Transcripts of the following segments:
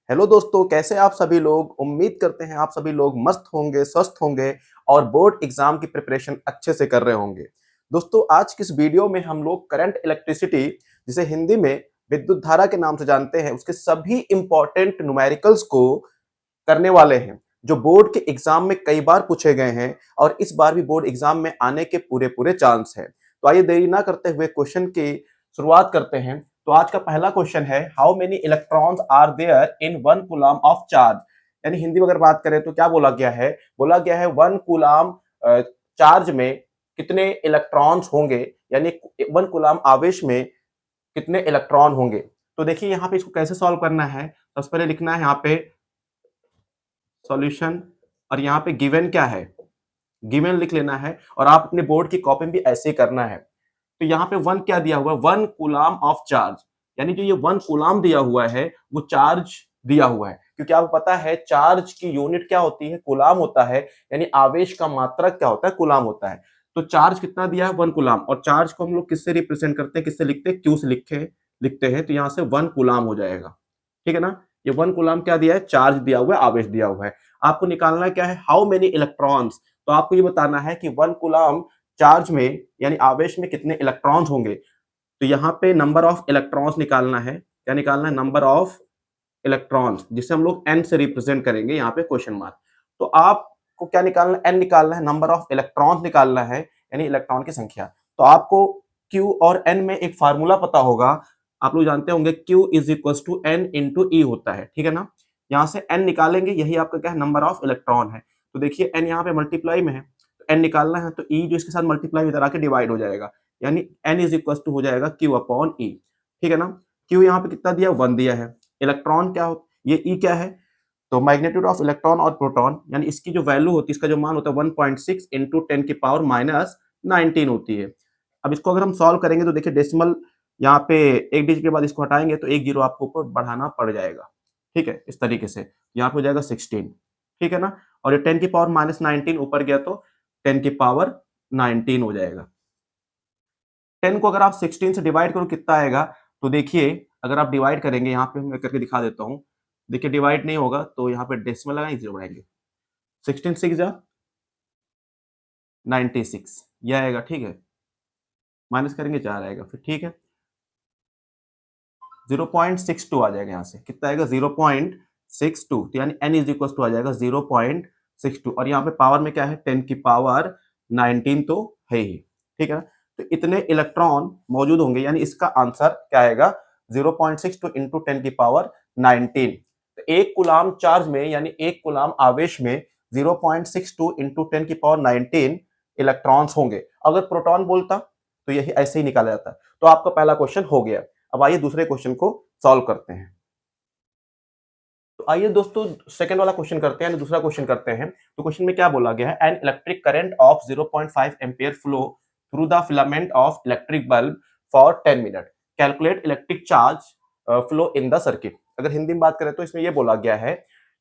Hello दोस्तों, कैसे आप सभी लोग। उम्मीद करते हैं आप सभी लोग मस्त होंगे, स्वस्थ होंगे और बोर्ड एग्जाम की प्रिपरेशन अच्छे से कर रहे होंगे। दोस्तों, आज की इस वीडियो में हम लोग करंट इलेक्ट्रिसिटी, जिसे हिंदी में विद्युत धारा के नाम से जानते हैं, उसके सभी इंपॉर्टेंट न्यूमेरिकल्स को करने वाले हैं, जो बोर्ड के एग्जाम में कई बार पूछे गए हैं और इस बार भी बोर्ड एग्जाम में आने के पूरे पूरे चांस है। तो आइए देरी ना करते हुए क्वेश्चन की शुरुआत करते हैं। तो आज का पहला क्वेश्चन है, how many electrons are there in 1 coulomb of charge. यानी हिंदी में अगर बात करें तो क्या बोला गया है 1 कूलम चार्ज में कितने इलेक्ट्रॉन्स होंगे, यानी 1 कूलम आवेश में कितने इलेक्ट्रॉन होंगे। तो देखिए यहाँ पे इसको कैसे सॉल्व करना है। सबसे पहले लिखना है यहाँ पे सॉल्यूशन और यहाँ पे गिवन क्या है, गिवन लिख लेना है और आप अपने बोर्ड की कॉपी में भी ऐसे ही करना है। तो यहाँ पे 1 क्या दिया हुआ है, 1 कूलम ऑफ चार्ज, यानी जो ये 1 कूलम दिया हुआ है वो चार्ज दिया हुआ है। क्योंकि आपको पता है चार्ज की यूनिट क्या होती है, कूलम होता है, यानी आवेश का मात्रक क्या होता है, कूलम होता है। तो चार्ज कितना दिया है, 1 कूलम। और चार्ज को हम लोग किससे रिप्रेजेंट करते हैं, किससे लिखते हैं, क्यू से लिखते हैं। तो यहाँ से 1 कूलम हो जाएगा, ठीक है ना। ये 1 कूलम क्या दिया है, चार्ज दिया हुआ है, आवेश दिया हुआ है। आपको निकालना क्या है, हाउ मेनी इलेक्ट्रॉन्स। तो आपको ये बताना है कि 1 कूलम चार्ज में यानी आवेश में कितने इलेक्ट्रॉन्स होंगे। तो यहाँ पे नंबर ऑफ इलेक्ट्रॉन्स निकालना है। क्या निकालना है, नंबर ऑफ इलेक्ट्रॉन्स, जिसे हम लोग एन से रिप्रेजेंट करेंगे यहाँ पे क्वेश्चन मार्क। तो आपको क्या निकालना है, एन निकालना है, नंबर ऑफ इलेक्ट्रॉन्स निकालना है, यानी इलेक्ट्रॉन की संख्या। तो आपको क्यू और एन में एक फार्मूला पता होगा, आप लोग जानते होंगे, Q is equal to n into e होता है, ठीक है ना। यहाँ से एन निकालेंगे, यही आपका क्या है, नंबर ऑफ इलेक्ट्रॉन है। तो देखिए एन यहाँ पे मल्टीप्लाई में है, तो एन निकालना है, तो ई जो इसके साथ मल्टीप्लाई इधर आके डिवाइड हो जाएगा, यानी एन इज इक्वल टू हो जाएगा क्यू अपॉन ई, ठीक है ना। क्यू यहाँ पे कितना दिया, 1 दिया है। इलेक्ट्रॉन क्या हो, ये ई क्या है, तो मैग्नीट्यूड ऑफ इलेक्ट्रॉन और प्रोटॉन, यानी इसकी जो वैल्यू होती है, इसका जो मान होता है 1.6 इंटू 10 की पावर माइनस 19 होती है। अब इसको अगर हम सॉल्व करेंगे तो देखिए डेसिमल यहाँ पे एक डिजिट के बाद इसको हटाएंगे तो एक जीरो आपको ऊपर बढ़ाना पड़ जाएगा, ठीक है, इस तरीके से यहाँ पे हो जाएगा 16, ठीक है ना। और ये 10 की पावर माइनस 19 ऊपर गया तो 10 की पावर 19 हो जाएगा। 10 को अगर आप 16 से डिवाइड करो कितना आएगा, तो देखिए अगर आप डिवाइड करेंगे, यहाँ पे मैं करके दिखा देता हूँ। देखिए डिवाइड नहीं होगा तो यहाँ पे डेसिमल लगाएंगे, जीरो बढ़ाएंगे, 16 6 जा 96 ये आएगा, ठीक है। माइनस करेंगे 4 आएगा, फिर ठीक है 0.62 आ जाएगा। यहाँ से कितना आएगा, 0.62, तो यानी n इज इक्वल टू आ जाएगा 0.62। और यहाँ पे पावर में क्या है, 10 की पावर 19 तो है ही, ठीक है ना। तो इतने इलेक्ट्रॉन मौजूद होंगे, यानी इसका आंसर क्या आएगा, 0.62 इंटू 10 की पावर 19। तो 1 कूलम चार्ज में यानी 1 कूलम आवेश में 0.62 इंटू 10 की पावर 19 इलेक्ट्रॉन्स होंगे। अगर प्रोटॉन बोलता तो यही ऐसे ही निकाला जाता। तो आपका पहला क्वेश्चन हो गया। अब आइए दूसरे क्वेश्चन को सॉल्व करते हैं। तो आइए दोस्तों सेकंड वाला क्वेश्चन करते हैं, दूसरा क्वेश्चन करते हैं। तो क्वेश्चन में क्या बोला गया है, an electric current of 0.5 ampere flow through the filament of electric bulb for 10 minute, calculate electric charge flow in the circuit. अगर हिंदी में बात करें तो इसमें यह बोला गया है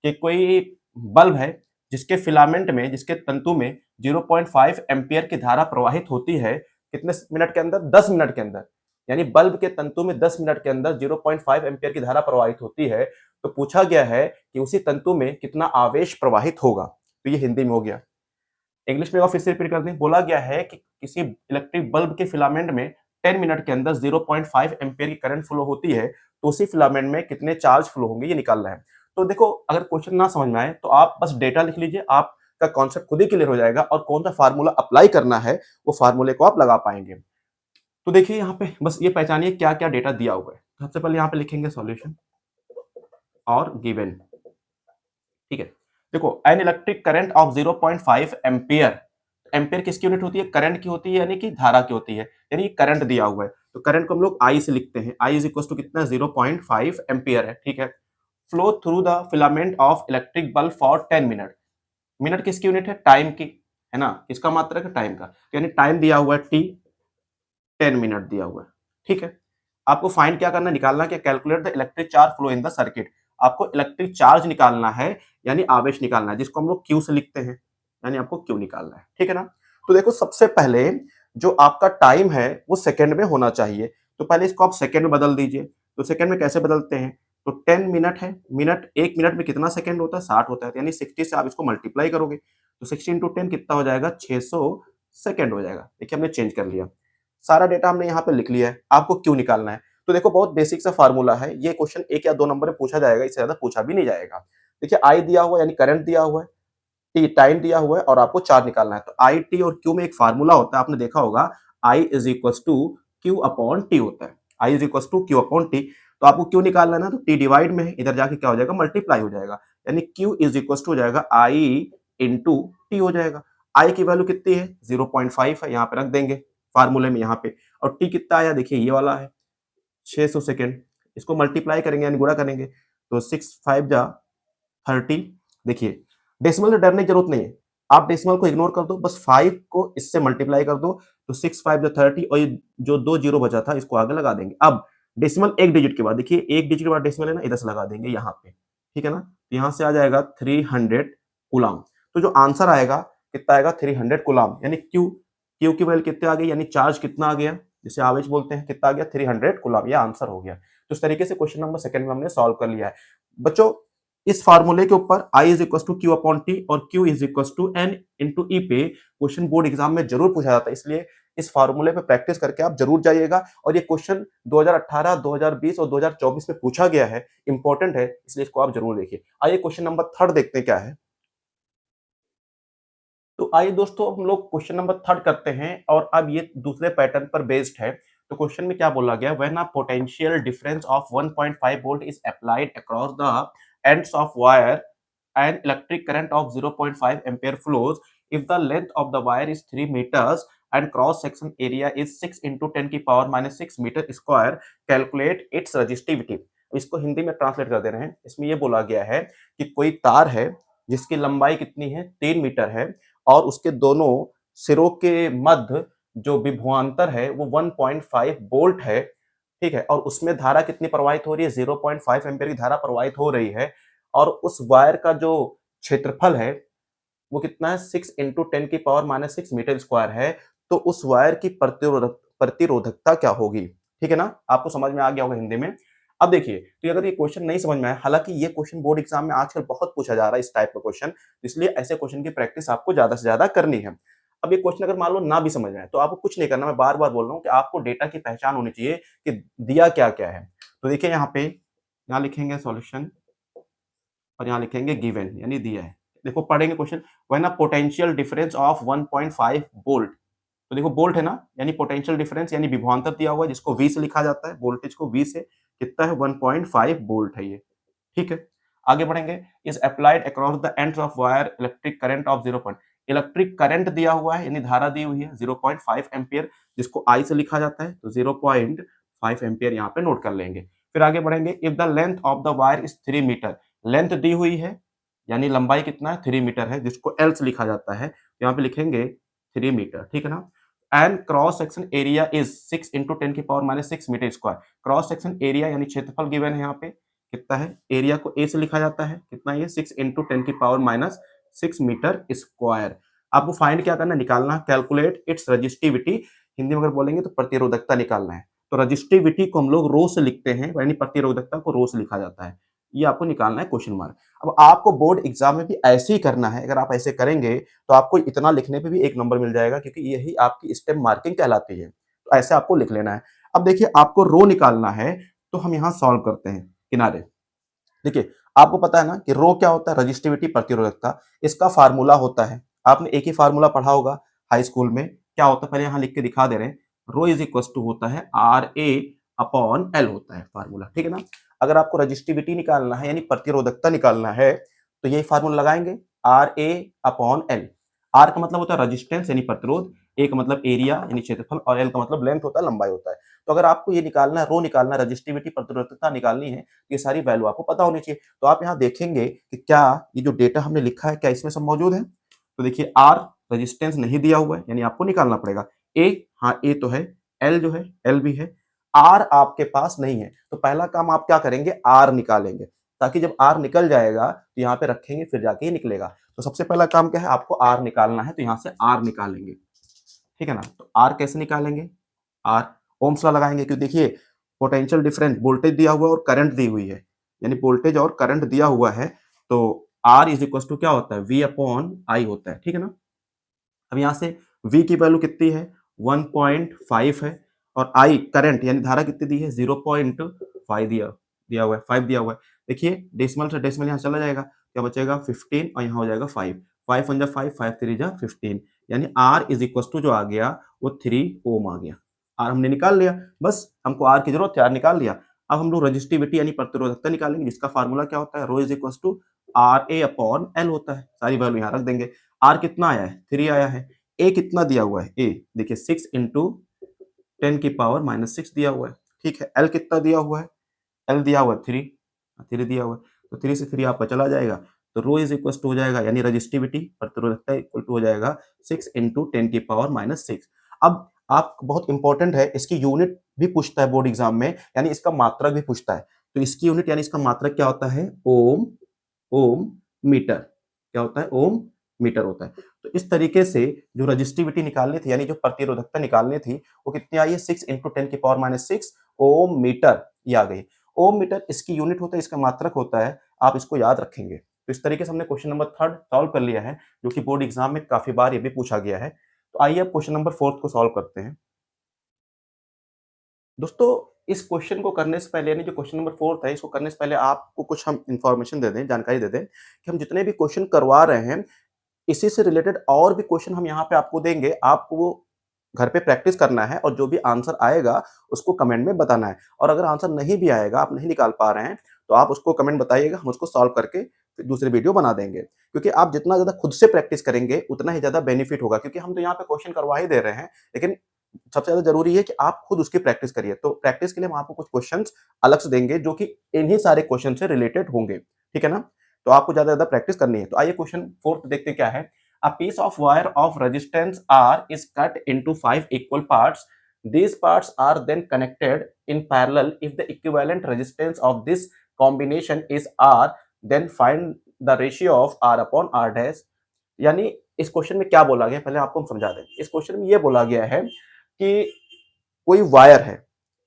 कि कोई बल्ब है जिसके फिलामेंट में, जिसके तंतु में 0.5 एम्पियर की धारा प्रवाहित होती है, कितने मिनट के अंदर, 10 मिनट के अंदर। यानी बल्ब के तंतु में 10 मिनट के अंदर 0.5 एम्पियर की धारा प्रवाहित होती है। तो पूछा गया है कि उसी तंतु में कितना आवेश प्रवाहित होगा। तो ये हिंदी में हो गया। इंग्लिश में फिर से रिपीट कर दें। बोला गया है कि किसी इलेक्ट्रिक बल्ब के फिलामेंट में 10 मिनट के अंदर 0.5 एम्पियर की करंट फ्लो होती है, तो उसी फिलामेंट में कितने चार्ज फ्लो होंगे, ये निकालना है। तो देखो अगर क्वेश्चन ना समझ में आए तो आप बस डेटा लिख लीजिए, आपका कॉन्सेप्ट खुद ही क्लियर हो जाएगा और कौन सा फार्मूला अप्लाई करना है वो फार्मूले को आप लगा पाएंगे। तो देखिए यहाँ पे बस ये पहचानिए क्या क्या डेटा दिया हुआ है। सबसे पहले यहाँ पे लिखेंगे सॉल्यूशन और गिवन, ठीक है। देखो an electric current of 0.5 ampere, ampere किसकी यूनिट होती है, करंट की होती है, यानी कि धारा की होती है, यानी करंट दिया हुआ है। तो करंट को हम लोग आई से लिखते हैं, आई इज इक्वल टू कितना, 0.5 एम्पियर है, ठीक है। Flow through the filament of electric bulb for 10 minute, minute किसकी यूनिट है, टाइम की, है ना, किसका मात्रक है, टाइम का। तो यानी टाइम दिया हुआ है टी, 10 मिनट दिया हुआ है, ठीक है। आपको फाइंड क्या करना है, निकालना क्या, calculate the electric charge flow in the circuit. आपको इलेक्ट्रिक चार्ज निकालना है, यानी आवेश निकालना है, जिसको हम लोग क्यू से लिखते हैं, यानी आपको क्यू निकालना है, ठीक है ना। तो देखो सबसे पहले जो आपका टाइम है वो सेकंड में होना चाहिए। तो पहले इसको आप सेकंड में बदल दीजिए। तो सेकंड में कैसे बदलते हैं, तो 10 मिनट है, मिनट 1 मिनट में कितना सेकंड होता है? 60 होता है, तो यानी 60 से आप इसको मल्टीप्लाई करोगे तो 60 इंटू 10 कितना हो जाएगा? 600 सेकंड हो जाएगा। देखिए हमने चेंज कर लिया, सारा डेटा हमने यहाँ पे लिख लिया है। आपको क्यों निकालना है? तो देखो बहुत बेसिक सा फार्मूला है, ये क्वेश्चन 1 या 2 नंबर में पूछा जाएगा, इससे ज्यादा पूछा भी नहीं जाएगा। देखिए आई दिया हुआ है यानी करंट दिया हुआ है, टी टाइम दिया हुआ है और आपको चार्ज निकालना है। तो आई टी और क्यू में एक फार्मूला होता है, आपने देखा होगा, I is equal to Q upon t होता है। I is equal to Q upon t. तो आपको क्यू निकालना है ना, तो टी डिवाइड में है, इधर जाके क्या हो जाएगा? मल्टीप्लाई हो जाएगा, यानी क्यू इज इक्वल टू हो जाएगा आई इंटू टी हो जाएगा। आई की वैल्यू कितनी है? 0.5 है, यहाँ पे रख देंगे फार्मूले में यहाँ पे। और टी कितना आया? देखिए ये वाला है 600 सेकेंड। इसको मल्टीप्लाई करेंगे यानी गुणा करेंगे, तो 6 5 जा 30। देखिए डेसिमल से डरने की जरूरत नहीं है, आप डेसिमल को इग्नोर कर दो, बस 5 को इससे मल्टीप्लाई कर दो, तो 6 5 जो 30 और ये जो 2 जीरो बचा था इसको आगे लगा देंगे। अब डेसिमल एक डिजिट के बाद, देखिए एक डिजिट के बाद डेसिमल है ना, इधर से लगा देंगे यहाँ पे, ठीक है ना। यहाँ से आ जाएगा 300 कूलाम। तो जो आंसर आएगा कितना आएगा? 300 कूलाम, यानी क्यू, क्यू की वैल्यू कितने आ गई, यानी चार्ज कितना आ गया, जिसे आवेश बोलते हैं, कितना आ गया? 300 कूलाम। ये आंसर हो गया। तो इस तरीके से क्वेश्चन नंबर सेकंड में हमने सॉल्व कर लिया है बच्चों। इस फार्मूले के ऊपर I is equal to Q upon t और Q is equal to n into e पे क्वेश्चन बोर्ड एग्जाम में जरूर पूछा जाता है, इसलिए इस फार्मूले पे प्रैक्टिस करके आप जरूर जाइएगा। और ये क्वेश्चन 2018, 2020 और 2024 में पूछा गया है, इंपॉर्टेंट है, इसलिए इसको आप जरूर देखिए। आइए क्वेश्चन नंबर थर्ड देखते हैं क्या है। तो आइए दोस्तों हम लोग क्वेश्चन नंबर थर्ड करते हैं, और अब ये दूसरे पैटर्न पर बेस्ड है। तो क्वेश्चन में क्या बोला गया? When a potential difference of 1.5 volt is applied across the ends of wire and electric current of 0.5 ampere flows if the length of the wire is 3 meters and cross section area is 6 into 10 की power minus 6 metre square, calculate its resistivity. इसको हिंदी में translate कर दे रहे हैं। इसमें ये बोला गया है कि कोई तार है जिसकी लंबाई कितनी है? 3 मीटर है, और उसके दोनों सिरों के मध्य जो विभवांतर है वो 1.5 वोल्ट है, ठीक है। और उसमें धारा कितनी प्रवाहित हो रही है? 0.5 एम्पीयर की धारा प्रवाहित हो रही है, और उस वायर का जो क्षेत्रफल है वो कितना है? 6 इंटू 10 की पावर माइनस 6 मीटर स्क्वायर है। तो उस वायर की प्रतिरोधकता क्या होगी? ठीक है ना, आपको समझ में आ गया होगा हिंदी में। अब देखिए, तो अगर ये क्वेश्चन नहीं समझ में आया, हालांकि ये क्वेश्चन बोर्ड एग्जाम में आजकल बहुत पूछा जा रहा है इस टाइप का क्वेश्चन, इसलिए ऐसे क्वेश्चन की प्रैक्टिस आपको ज्यादा से ज्यादा करनी है। अब ये क्वेश्चन अगर मान लो ना भी समझ में आए तो आपको कुछ नहीं करना, मैं बार बार बोल रहा हूँ कि आपको डेटा की पहचान होनी चाहिए कि दिया क्या क्या है। तो देखिए यहाँ पे, यहाँ लिखेंगे सॉल्यूशन और यहाँ लिखेंगे गिवन, यानी दिया है। देखो पढ़ेंगे question, when a potential difference of 1.5 volt. तो देखो वोल्ट है ना, यानी पोटेंशियल डिफरेंस यानी विभवांतर दिया हुआ है, जिसको V से लिखा जाता है, वोल्टेज को V से, कितना है? 1.5 वोल्ट है ये, ठीक है। आगे बढ़ेंगे, is applied across the ends of wire electric current of 0 point. Electric current दिया हुआ है यानी धारा दी हुई है 0.5 एम्पियर, जिसको I से लिखा जाता है, तो 0.5 एम्पियर यहाँ पे नोट कर लेंगे। फिर आगे बढ़ेंगे, if the length of the wire is 3 metre. Length दी हुई है यानी लंबाई कितना है? 3 मीटर है, जिसको L से लिखा जाता है, यहाँ पे लिखेंगे 3 मीटर, ठीक है ना। And cross section area is 6 into 10 की power minus 6 metre square. Cross section area यानी क्षेत्रफल गिवन है यहाँ पे, कितना है? एरिया को ए से लिखा जाता है, कितना? ये 6 इंटू 10 की पावर माइनस 6 मीटर स्क्वायर। आपको फाइंड क्या करना है? निकालना, कैलकुलेट इट्स रजिस्टिविटी। हिंदी में अगर बोलेंगे तो प्रतिरोधकता निकालना है। तो रजिस्टिविटी को हम लोग रो से लिखते हैं, यानी प्रतिरोधकता को रो से लिखा जाता है, ये आपको निकालना है क्वेश्चन मार्क। अब आपको बोर्ड एग्जाम में भी ऐसे ही करना है, अगर आप ऐसे करेंगे तो आपको इतना लिखने पे भी 1 नंबर मिल जाएगा, क्योंकि यही आपकी स्टेप मार्किंग कहलाती है। तो ऐसे आपको लिख लेना है। अब देखिए आपको रो निकालना है, तो हम यहाँ सॉल्व करते हैं किनारे। देखिए आपको पता है ना कि रो क्या होता है? रजिस्टिविटी, प्रतिरोधकता। इसका फार्मूला होता है, आपने एक ही फार्मूला पढ़ा होगा हाई स्कूल में, क्या होता है? पहले यहाँ लिख के दिखा दे रहे हैं, रो इज इक्वल टू होता है आर ए अपॉन एल होता है फार्मूला, ठीक है ना। अगर आपको रजिस्टिविटी निकालना है यानी प्रतिरोधकता निकालना है, तो यही फार्मूला लगाएंगे, R A upon L. R का मतलब होता है रजिस्टेंस यानी प्रतिरोध, ए का मतलब एरिया यानी क्षेत्रफल, और एल का मतलब लेंथ होता है, लंबाई होता है। तो अगर आपको ये निकालना है, रो निकालना है, रजिस्टिविटी प्रतिरोधकता निकालनी है, ये सारी वैल्यू आपको पता होनी चाहिए। तो आप यहाँ देखेंगे कि क्या ये जो डेटा हमने लिखा है क्या इसमें सब मौजूद है। तो देखिए आर रजिस्टेंस नहीं दिया हुआ है, यानी आपको निकालना पड़ेगा। ए, हाँ ए तो है, एल जो है एल भी है, आर आपके पास नहीं है, तो पहला काम आप क्या करेंगे? आर निकालेंगे, ताकि जब आर निकल जाएगा तो यहाँ पे रखेंगे फिर जाके ये निकलेगा। तो सबसे पहला काम क्या है? आपको आर निकालना है, तो यहाँ से आर निकालेंगे, ठीक है ना। तो आर कैसे निकालेंगे? आर ओम्स लॉ लगाएंगे, क्योंकि देखिए पोटेंशियल डिफरेंस, वोल्टेज दिया हुआ है और करंट दी हुई है, यानी वोल्टेज और करंट दिया हुआ है, तो R इज इक्वल टू क्या होता है, V अपॉन I होता है, ठीक है ना। अब यहाँ से V की वैल्यू कितनी है, 1.5 है, और I करंट यानी धारा कितनी दी है, 0.5 दिया हुआ है, 5 दिया हुआ है। देखिए डेसिमल से डेसिमल यहाँ चला जाएगा, क्या बचेगा 15 और यहाँ हो जाएगा 5, 5 1 जा 5, 5 3 जा 15, यानी R इज इक्वल टू जो आ गया वो 3 ओम आ गया। R हमने निकाल लिया, बस हमको R की जरूरत है, R निकाल लिया। अब हम लोग रजिस्टिविटी यानी प्रतिरोधकता निकालेंगे, जिसका फार्मूला क्या होता है, rho is equal to R A upon l होता है। सारी वैल्यू यहाँ रख देंगे। R कितना आया है, 3 आया है। ए कितना दिया हुआ है, ए देखिए 6 इंटू 10 की पावर -6 दिया हुआ है, ठीक है। एल कितना दिया हुआ है, एल दिया हुआ है 3, 3 दिया हुआ है, तो 3 से 3 आपका चला जाएगा, तो रो इज इक्वल टू हो जाएगा, यानी रजिस्टिविटी प्रतिरोधकता इक्वल टू हो जाएगा 6 इंटू 10 की पावर -6। अब आप बहुत इंपॉर्टेंट है, इसकी यूनिट भी पूछता है बोर्ड एग्जाम में, यानी इसका मात्रक भी पूछता है। तो इसकी यूनिट यानी इसका मात्रक क्या होता है, ओम, ओम मीटर, क्या होता है, ओम मीटर होता है। तो इस तरीके से जो रजिस्टिविटी निकालनी थी, यानी जो प्रतिरोधकता निकालनी थी, वो कितनी आई है, 6 इंटू 10 की पावर -6 ओम मीटर, ये आ गई। ओम मीटर इसकी यूनिट होता है, इसका मात्रक होता है, आप इसको याद रखेंगे। तो इस तरीके से हमने क्वेश्चन नंबर 3 सॉल्व कर लिया है, जो कि बोर्ड एग्जाम में काफी बार ये भी पूछा गया है। तो आइए अब क्वेश्चन नंबर 4 को सॉल्व करते हैं। दोस्तों इस क्वेश्चन को करने से पहले, यानी जो क्वेश्चन नंबर 4 था, इसको करने से पहले आपको कुछ हम इंफॉर्मेशन दे दें, जानकारी दे दें कि हम जितने भी क्वेश्चन करवा रहे हैं, इसी से रिलेटेड और भी क्वेश्चन हम यहाँ पे आपको देंगे। आपको वो घर पे प्रैक्टिस करना है और जो भी आंसर आएगा उसको कमेंट में बताना है। और अगर आंसर नहीं भी आएगा, आप नहीं निकाल पा रहे हैं, तो आप उसको कमेंट बताइएगा, हम उसको सॉल्व करके फिर दूसरी वीडियो बना देंगे। क्योंकि आप जितना ज़्यादा खुद से प्रैक्टिस करेंगे, उतना ही ज़्यादा बेनिफिट होगा। क्योंकि हम तो यहाँ पे क्वेश्चन करवा ही दे रहे हैं, लेकिन सबसे ज़्यादा ज़रूरी है कि आप खुद उसकी प्रैक्टिस करिए। तो प्रैक्टिस के लिए हम आपको कुछ क्वेश्चंस अलग से देंगे, जो कि इन्हीं सारे क्वेश्चन से रिलेटेड होंगे। ठीक है ना? तो आपको ज़्यादा प्रैक्टिस करनी है। तो आइए क्वेश्चन 4 देखते हैं क्या है। A piece of wire of resistance R is cut into 5 equal parts. These parts are then connected in parallel. If the equivalent resistance of this combination is R, then find the ratio of R upon R dash. यानी इस question में क्या बोला गया, पहले आपको हम समझा दें। इस क्वेश्चन में ये बोला गया है कि कोई वायर है,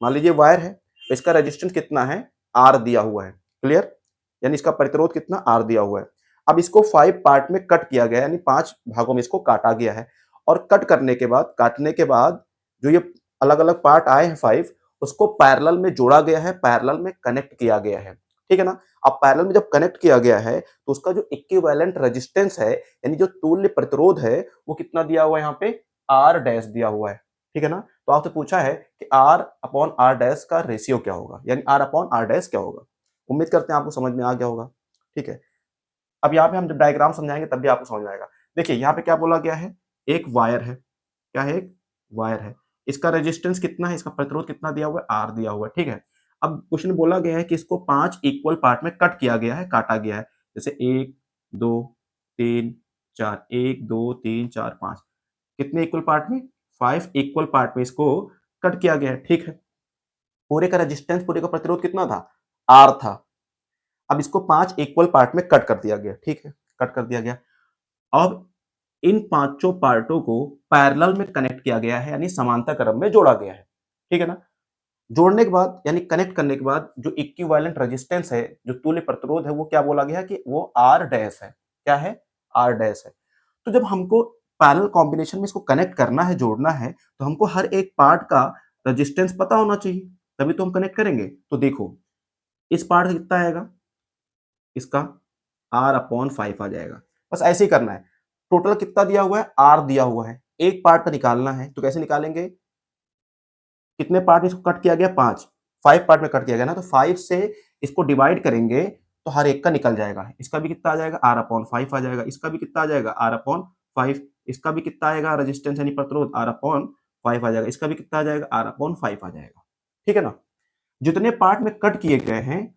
मान लीजिए वायर है, इसका रेजिस्टेंस कितना है, R दिया हुआ है, क्लियर, यानी इसका प्रतिरोध कितना, R दिया हुआ है। अब इसको 5 पार्ट में कट किया गया, यानी 5 भागों में इसको काटा गया है, और कट करने के बाद, काटने के बाद जो ये अलग अलग पार्ट आए हैं 5, उसको पैरेलल में जोड़ा गया है, पैरेलल में कनेक्ट किया गया है। ठीक है ना? अब पैरेलल में जब कनेक्ट किया गया है, तो उसका जो इक्विवेलेंट रेजिस्टेंस है, यानी जो तुल्य प्रतिरोध है, वो कितना दिया हुआ है, यहाँ पे R डैश दिया हुआ है। ठीक है ना? तो आपसे पूछा है कि R अपॉन R डैश का रेशियो क्या होगा, यानी R अपॉन R डैश क्या होगा। उम्मीद करते हैं आपको समझ में आ गया होगा। ठीक है, अब यहाँ पे हम जब डायग्राम समझाएंगे तब भी आपको समझ में आएगा। देखिए यहाँ पे क्या बोला गया है, एक वायर है, क्या है, एक वायर है, इसका रेजिस्टेंस कितना है, इसका प्रतिरोध कितना दिया हुआ है, R दिया हुआ है। ठीक है, अब क्वेश्चन बोला गया है कि इसको 5 इक्वल पार्ट में कट किया गया है, काटा गया है, जैसे 1 2 3 4, 1 2 3 4 5, कितने इक्वल पार्ट में, 5 इक्वल पार्ट में इसको कट किया गया है। ठीक है, पूरे का रेजिस्टेंस, पूरे का प्रतिरोध कितना था, R था। अब इसको 5 इक्वल पार्ट में कट कर दिया गया। ठीक है, कट कर दिया गया। अब इन पांचों पार्टों को पैरेलल में कनेक्ट किया गया है, यानी समांतर क्रम में जोड़ा गया है। ठीक है ना? जोड़ने के बाद, यानी कनेक्ट करने के बाद, जो इक्विवेलेंट रेजिस्टेंस है, जो तुल्य प्रतिरोध है, वो क्या बोला गया है कि वो R डैश है। क्या है, R डैश है। तो जब हमको पैरेलल कॉम्बिनेशन में इसको कनेक्ट करना है, जोड़ना है, तो हमको हर एक पार्ट का रेजिस्टेंस पता होना चाहिए, तभी तो हम कनेक्ट करेंगे। तो देखो इस पार्ट का कितना आएगा, इसका R अपॉन 5 आ जाएगा। बस ऐसे ही करना है। टोटल कितना दिया हुआ है, R दिया हुआ है, एक पार्ट का निकालना है। तो कैसे निकालेंगे, कितने पार्ट में इसको कट किया गया, 5 पार्ट में कट किया गया ना, तो 5 से इसको डिवाइड करेंगे तो हर एक का निकल जाएगा। इसका भी कितना आ जाएगा, R अपॉन 5 आ जाएगा, इसका भी कितना आ जाएगा, R अपॉन 5, इसका भी कितना आएगा, रेजिस्टेंस यानी प्रतिरोध, R अपॉन 5 आ जाएगा, इसका भी कितना आ जाएगा, R अपॉन 5 आ जाएगा। ठीक है ना? जितने पार्ट में कट किए गए हैं,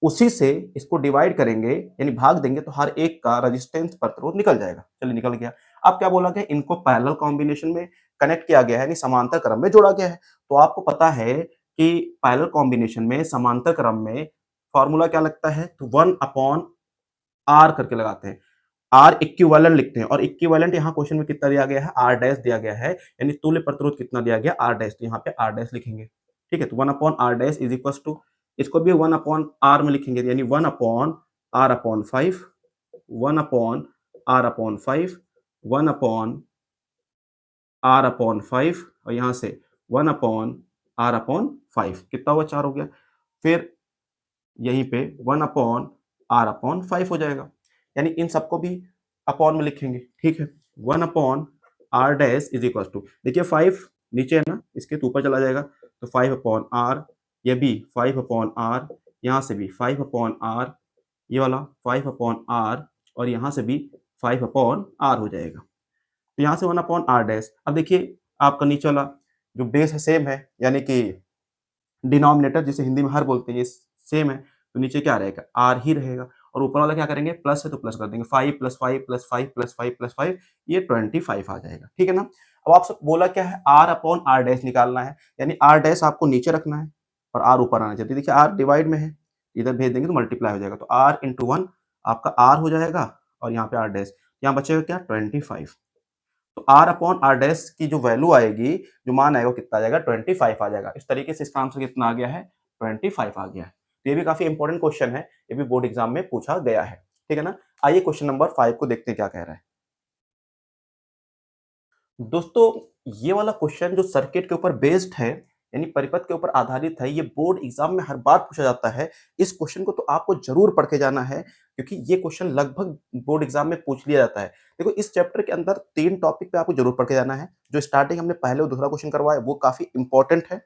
उसी से इसको डिवाइड करेंगे, यानी भाग देंगे, तो हर एक का रेजिस्टेंस प्रतिरोध निकल जाएगा। चलिए निकल गया। अब क्या बोला गया, इनको पैरेलल कॉम्बिनेशन में कनेक्ट किया गया है, यानी समांतर क्रम में जोड़ा गया है। तो आपको पता है कि पैरेलल कॉम्बिनेशन में, समांतर क्रम में फॉर्मूला क्या लगता है, तो 1 अपॉन R करके लगाते हैं। R इक्विवेलेंट लिखते हैं, और इक्विवेलेंट यहाँ क्वेश्चन में कितना दिया गया है, R डैश दिया गया है, यानी तुल्य प्रतिरोध कितना दिया गया, R डैश, तो यहाँ पे R डैश लिखेंगे। ठीक है, तो 1 upon R dash is equal to इसको भी 1/r में लिखेंगे, यानी 1/r/5, 1/r/5, 1/r/5 और यहाँ से 1/r/5 कितना हुआ, 4 हो गया। फिर यहीं पे 1/r/5 हो जाएगा, यानी इन सबको भी अपॉन में लिखेंगे, ठीक है। 1/r इज इक्वल टू, देखिए 5 नीचे है ना, इसके तो ऊपर चला जाएगा, तो 5/r, ये भी 5/r, यहाँ से भी 5/r, ये वाला 5/r और यहाँ से भी 5/r हो जाएगा। तो यहाँ से 1/r। अब देखिए आपका नीचे वाला जो बेस है सेम है, यानी कि डिनोमिनेटर जिसे हिंदी में हर बोलते हैं ये सेम है, तो नीचे क्या रहेगा, आर ही रहेगा। और ऊपर वाला क्या करेंगे, प्लस है तो प्लस कर देंगे, 5 + 5 + 5 + 5 + 5, ये 25 आ जाएगा, ठीक है ना। अब आपसे बोला क्या है, r/r निकालना है, यानी r आपको नीचे रखना है और r ऊपर आना चाहिए। तो देखिए r डिवाइड में है, इधर भेज देंगे तो मल्टीप्लाई हो जाएगा, तो r × 1 आपका r हो जाएगा और यहाँ पे r, यहाँ बचेगा क्या, 25। तो r/r की जो वैल्यू आएगी, जो मान आएगा वो कितना आ जाएगा, 25 आ जाएगा। इस तरीके से इसका आंसर कितना आ गया है, 25 आ गया है। तो ये भी काफी इंपॉर्टेंट क्वेश्चन है, ये भी बोर्ड एग्जाम में पूछा गया है, ठीक है ना। आइए क्वेश्चन नंबर 5 को देखते हैं क्या कह रहा है। दोस्तों ये वाला क्वेश्चन जो सर्किट के ऊपर बेस्ड है, यानी परिपथ के ऊपर आधारित है, ये बोर्ड एग्जाम में हर बार पूछा जाता है। इस क्वेश्चन को तो आपको जरूर पढ़ के जाना है, क्योंकि ये क्वेश्चन लगभग बोर्ड एग्जाम में पूछ लिया जाता है। देखो इस चैप्टर के अंदर 3 टॉपिक पे आपको जरूर पढ़ के जाना है। जो स्टार्टिंग हमने पहले और दूसरा क्वेश्चन करवाया वो काफी इंपॉर्टेंट है।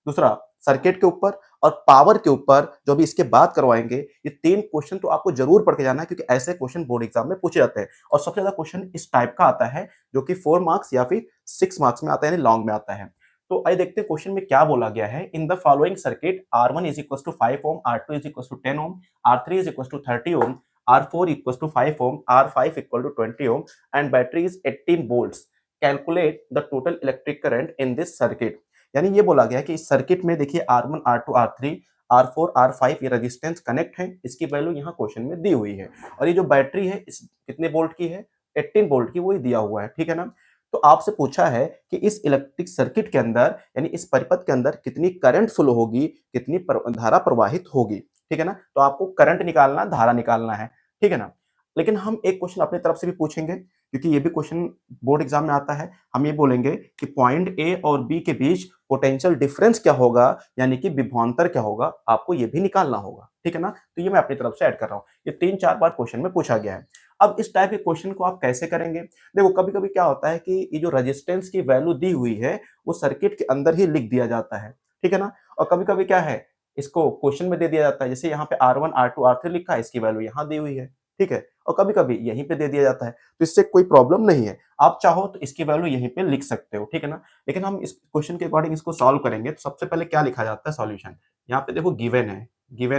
दूसरा सर्किट के ऊपर और पावर के ऊपर जो भी इसके बाद करवाएंगे, ये 3 क्वेश्चन तो आपको जरूर पढ़ के जाना है, क्योंकि ऐसे क्वेश्चन बोर्ड एग्जाम में पूछे जाते हैं। और सबसे ज्यादा क्वेश्चन इस टाइप का आता है जो कि 4 मार्क्स या फिर 6 मार्क्स में आता है, यानी लॉन्ग में आता है। तो आइए देखते हैं क्वेश्चन में क्या बोला गया है। In the following circuit R1 is equal to 5 ohm, R2 is equal to 10 ohm, R3 is equal to 30 ohm, R4 equal to 5 ohm, R5 equal to 20 ohm and battery is 18 volts. Calculate the total electric current in this circuit. यानी ये बोला गया है कि इस circuit में देखिए R1, R2, R3, R4, R5 ये रेजिस्टेंस कनेक्ट है, इसकी वैल्यू यहाँ क्वेश्चन में दी हुई है। और ये जो बैटरी है इस कितने वोल्ट की है, 18 वोल्ट की, वो ही दिया हुआ है, ठीक है ना। तो आपसे पूछा है कि इस इलेक्ट्रिक सर्किट के अंदर, यानी इस परिपथ के अंदर कितनी करंट फ्लो होगी, कितनी धारा प्रवाहित होगी, ठीक है ना। तो आपको करंट निकालना, धारा निकालना है, ठीक है ना। लेकिन हम एक क्वेश्चन अपनी तरफ से भी पूछेंगे, क्योंकि ये भी क्वेश्चन बोर्ड एग्जाम में आता है। हम ये बोलेंगे कि पॉइंट ए और बी के बीच पोटेंशियल डिफरेंस क्या होगा, यानी कि विभवांतर क्या होगा, आपको ये भी निकालना होगा, ठीक है ना। तो ये मैं अपनी तरफ से ऐड कर रहा हूँ। ये 3-4 बार क्वेश्चन में पूछा गया है। अब इस टाइप के क्वेश्चन को आप कैसे करेंगे, देखो कभी-कभी क्या होता है कि ये जो रेजिस्टेंस की वैल्यू दी हुई है, वो सर्किट के अंदर ही लिख दिया जाता है, ठीक है ना। और कभी-कभी क्या है, इसको क्वेश्चन में दे दिया जाता है, जैसे यहाँ पे R1, R2, R3 लिखा है, इसकी वैल्यू यहाँ दी हुई है, ठीक है। और कभी-कभी यहीं पे दे दिया जाता है, तो इससे कोई प्रॉब्लम नहीं है। आप चाहो तो इसकी वैल्यू यहीं पे लिख सकते हो, ठीक है ना। लेकिन हम इस क्वेश्चन के अकॉर्डिंग इसको सॉल्व करेंगे, तो सबसे पहले क्या लिखा जाता है सॉल्यूशन। यहाँ पे देखो गिवन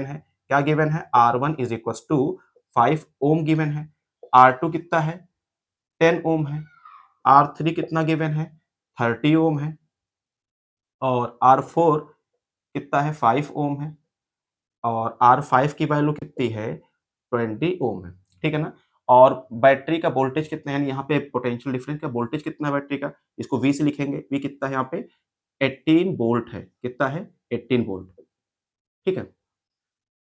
है, क्या गिवन है, R1 is equal to 5 ohm given है, R2 कितना है, 10 ओम है, R3 कितना गिवन है, 30 ओम है और R4 कितना है, 5 ओम है और R5 की वैल्यू कितनी है, 20 ओम है, ठीक है ना। और बैटरी का वोल्टेज कितना है, यानी यहाँ पे पोटेंशियल डिफरेंस का वोल्टेज कितना है बैटरी का, इसको V से लिखेंगे। V कितना है यहाँ पे, 18 वोल्ट है, कितना है, 18 वोल्ट, ठीक है।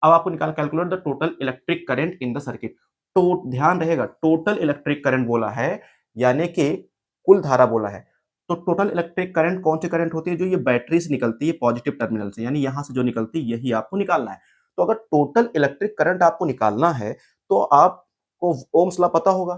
अब आपको निकाल calculate the total electric current in the circuit. तो ध्यान रहेगा, टोटल इलेक्ट्रिक करंट बोला है, यानी कि कुल धारा बोला है। तो टोटल इलेक्ट्रिक करंट कौन सी करंट होती है, जो ये बैटरी से निकलती है पॉजिटिव टर्मिनल से, यानी यहां से जो निकलती है यही आपको निकालना है। तो अगर टोटल इलेक्ट्रिक करंट आपको निकालना है, तो आपको ओम्स लॉ पता होगा।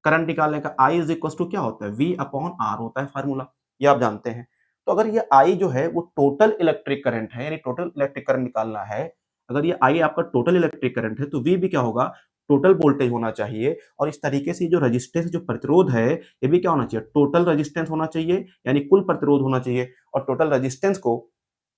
करंट निकालने का I इज इक्वल टू क्या होता है, V/R होता है फार्मूला, ये आप जानते हैं। तो अगर ये I जो है वो टोटल इलेक्ट्रिक करंट है, यानी टोटल इलेक्ट्रिक करंट निकालना है, अगर ये I आपका टोटल इलेक्ट्रिक करंट है, तो V भी क्या होगा, टोटल वोल्टेज होना चाहिए। और इस तरीके से जो रेजिस्टेंस, जो प्रतिरोध है, ये भी क्या होना चाहिए, टोटल रेजिस्टेंस होना चाहिए, यानी कुल प्रतिरोध होना चाहिए। और टोटल रेजिस्टेंस को,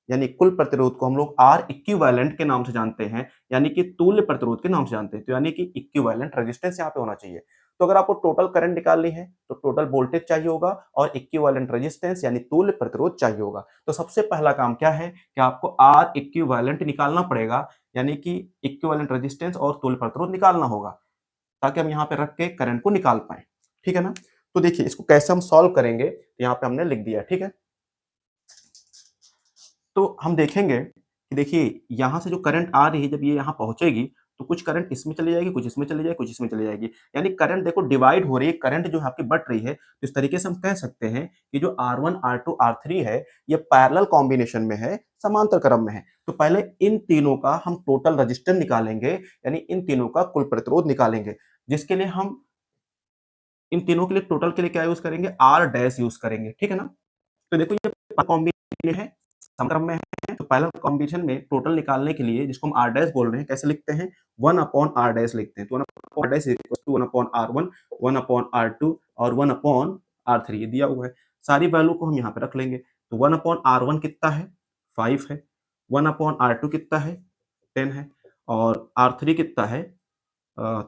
यानी कुल प्रतिरोध को हम लोग आर इक्विवेलेंट के नाम से जानते हैं, यानी कि तुल्य प्रतिरोध के नाम से जानते हैं। तो यानी कि इक्विवेलेंट रेजिस्टेंस यहाँ पे होना चाहिए। तो अगर आपको टोटल करंट निकालनी है, तो टोटल वोल्टेज चाहिए होगा और इक्विवेलेंट रेजिस्टेंस यानी तुल्य प्रतिरोध चाहिए होगा। तो सबसे पहला काम क्या है कि आपको आर इक्विवेलेंट निकालना पड़ेगा, यानी कि इक्विवेलेंट रेजिस्टेंस और तुल्य प्रतिरोध निकालना होगा, ताकि हम यहाँ पे रख के करंट को निकाल पाए, ठीक है ना। तो देखिए इसको कैसे हम सॉल्व करेंगे, तो यहाँ पे हमने लिख दिया, ठीक है। तो हम देखेंगे कि देखिए यहाँ से जो करंट आ रही है जब ये यहाँ पहुँचेगी, तो कुछ करंट इसमें चली जाएगी, कुछ इसमें चली जाएगी, कुछ इसमें चली जाएगी। यानी करंट देखो डिवाइड हो रही है, करंट जो है आपकी बँट रही है। तो इस तरीके से हम कह सकते हैं कि जो R1, R2, R3 है, ये पैरेलल कॉम्बिनेशन में है, समांतर क्रम में है। तो पहले इन तीनों का हम टोटल रेजिस्टेंस निकालेंगे, यानी इन तीनों का कुल प्रतिरोध निकालेंगे, जिसके लिए हम इन तीनों के लिए टोटल के लिए क्या यूज़ करेंगे? R डैश यूज़ करेंगे, ठीक है ना? तो देखो ये कॉम्बिनेशन है, समक्रम में है, तो पैरेलल कॉम्बिनेशन में टोटल निकालने के लिए जिसको हम R डैश बोल रहे हैं, कैसे लिखते हैं? 1 अपॉन R डैश लिखते हैं। तो 1 upon R dash equals to 1 upon R1, 1 upon R2 और 1 अपॉन R3 ये दिया हुआ है। सारी वैल्यू को हम यहाँ पे रख लेंगे। तो 1 अपॉन R1 कितना है? 5 है। 1 अपॉन R2 कितना है? 10 है और R3 कितना है?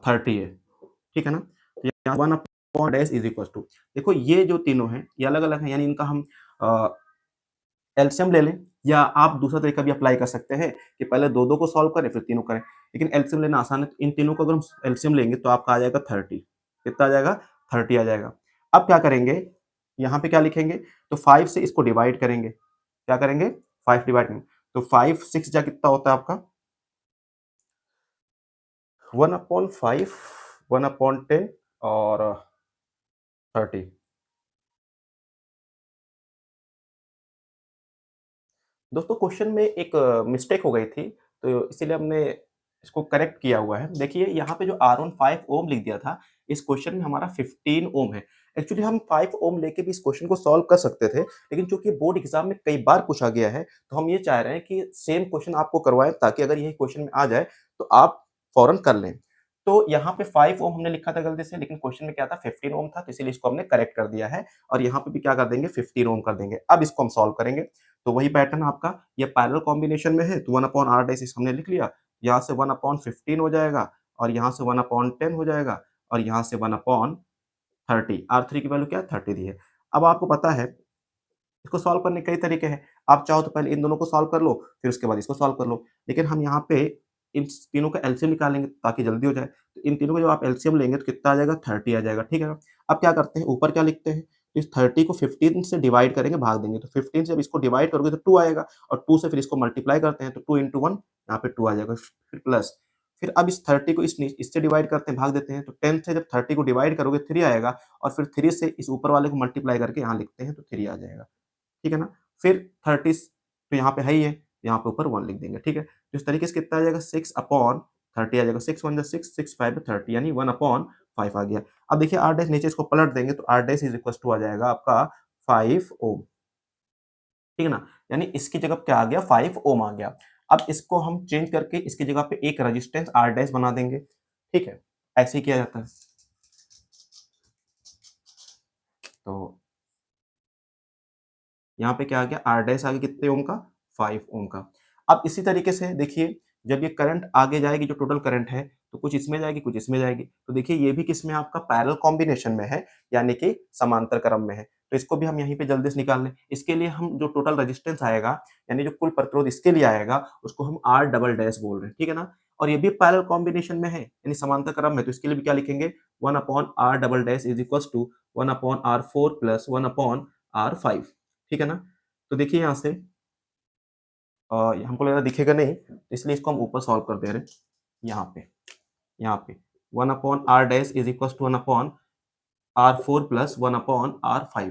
30 है। ठीक है ना? तो यहाँ 1 upon dash is equals to देखो ये जो तीनों हैं, ये अलग-अलग हैं यानी इनका हम अ, एलसीएम ले लें या आप दूसरा तरीका भी अप्लाई कर सकते हैं कि पहले 2-2 को सॉल्व करें फिर तीनों करें। लेकिन एलसीएम लेना आसान है, तो इन तीनों को अगर हम एलसीएम लेंगे तो आपका आ जाएगा 30 कितना आ जाएगा? 30 आ जाएगा। अब क्या करेंगे, यहाँ पे क्या लिखेंगे? तो 5 से इसको डिवाइड करेंगे। क्या करेंगे? 5 डिवाइड करेंगे। तो 5 6 जा कितना होता है आपका? 1 अपॉन 5, 1 अपॉन 10 और 30। दोस्तों क्वेश्चन में एक मिस्टेक हो गई थी, तो इसीलिए हमने इसको करेक्ट किया हुआ है। देखिए यहाँ पे जो R1 5 ओम लिख दिया था, इस क्वेश्चन में हमारा 15 ओम है। एक्चुअली हम 5 ओम लेके भी इस क्वेश्चन को सॉल्व कर सकते थे, लेकिन चूँकि बोर्ड एग्ज़ाम में कई बार पूछा गया है, तो हम ये चाह रहे हैं कि सेम क्वेश्चन आपको करवाएँ ताकि अगर यही क्वेश्चन में आ जाए, तो आप फ़ौरन कर लें। तो यहाँ पे 5 ओम हमने लिखा था गलती से, लेकिन क्वेश्चन में क्या था 15 ओम था, तो इसीलिए इसको हमने करेक्ट कर दिया है और यहाँ पे भी क्या कर देंगे 15 ओम कर देंगे। अब इसको हम सॉल्व करेंगे। तो वही पैटर्न आपका ये पैरेलल कॉम्बिनेशन में है तो 1 अपॉन r डैश हमने लिख लिया। यहाँ से 1 अपॉन 15 हो जाएगा और यहाँ से 1 अपॉन 10 हो जाएगा और यहाँ से 1 अपॉन 30 R3 की वैल्यू क्या है 30 दी है। अब आपको पता है इसको सॉल्व करने के कई तरीके हैं। आप चाहो तो पहले इन दोनों को सॉल्व कर लो, फिर उसके बाद इसको सॉल्व कर लो। लेकिन हम यहाँ पे इन तीनों का एलसीएम निकालेंगे ताकि जल्दी हो जाए। तो इन तीनों का जब आप एलसीएम लेंगे तो कितना आ जाएगा 30 आ जाएगा, ठीक है ना? अब क्या करते हैं ऊपर क्या लिखते हैं? इस 30 को 15 से डिवाइड करेंगे, भाग देंगे। तो 15 से जब इसको डिवाइड करोगे तो 2 आएगा और 2 से फिर इसको मल्टीप्लाई करते हैं तो 2 इंटू 1 यहाँ पे 2 आ जाएगा, फिर प्लस। फिर अब इस 30 को इससे डिवाइड करते हैं, भाग देते हैं। तो 10 से जब 30 को डिवाइड करोगे 3 आएगा और फिर 3 से इस ऊपर वाले को मल्टीप्लाई करके यहाँ लिखते हैं तो 3 आ जाएगा। ठीक है ना? फिर 30 तो यहाँ पे है ही है, यहाँ पे ऊपर 1 लिख देंगे, ठीक है? तो इस तरीके से कितना आ जाएगा 6 अपॉन 30 आ जाएगा, 6 1 जा 6, 6 5 30 यानी 1 अपॉन 5 आ गया। अब देखिए r डैश नीचे इसको पलट देंगे तो r dash is equals to आ जाएगा आपका 5 ओम, ठीक है ना? यानी इसकी जगह क्या आ गया 5 ओम आ गया। अब इसको हम चेंज करके इसकी जगह पे एक रेजिस्टेंस r डैश बना देंगे, ठीक है? ऐसे ही किया जाता है। तो यहाँ पे क्या आ गया r डैश आ गया कितने ओम का 5 ओम का। अब इसी तरीके से देखिए जब ये करंट आगे जाएगी जो टोटल करंट है तो कुछ इसमें जाएगी कुछ इसमें जाएगी। तो देखिए ये भी किसमें आपका पैरेलल कॉम्बिनेशन में है यानी कि समांतर क्रम में है। तो इसको भी हम यहीं पे जल्दी से निकाल लें। इसके लिए हम जो टोटल रेजिस्टेंस आएगा यानी जो कुल प्रतिरोध इसके लिए आएगा उसको हम R डबल डैश बोल रहे हैं, ठीक है ना? और ये भी पैरेलल कॉम्बिनेशन में है यानी समांतर क्रम में तो इसके लिए भी क्या लिखेंगे 1 upon R double dash is equals to 1 upon R4 plus 1 upon R5, ठीक है ना? तो देखिए यहाँ से हमको लग रहा है दिखेगा नहीं, तो इसलिए इसको हम ऊपर सॉल्व कर दे रहे हैं, यहाँ पे 1 upon r dash is equals to 1 upon R4 plus 1 upon R5,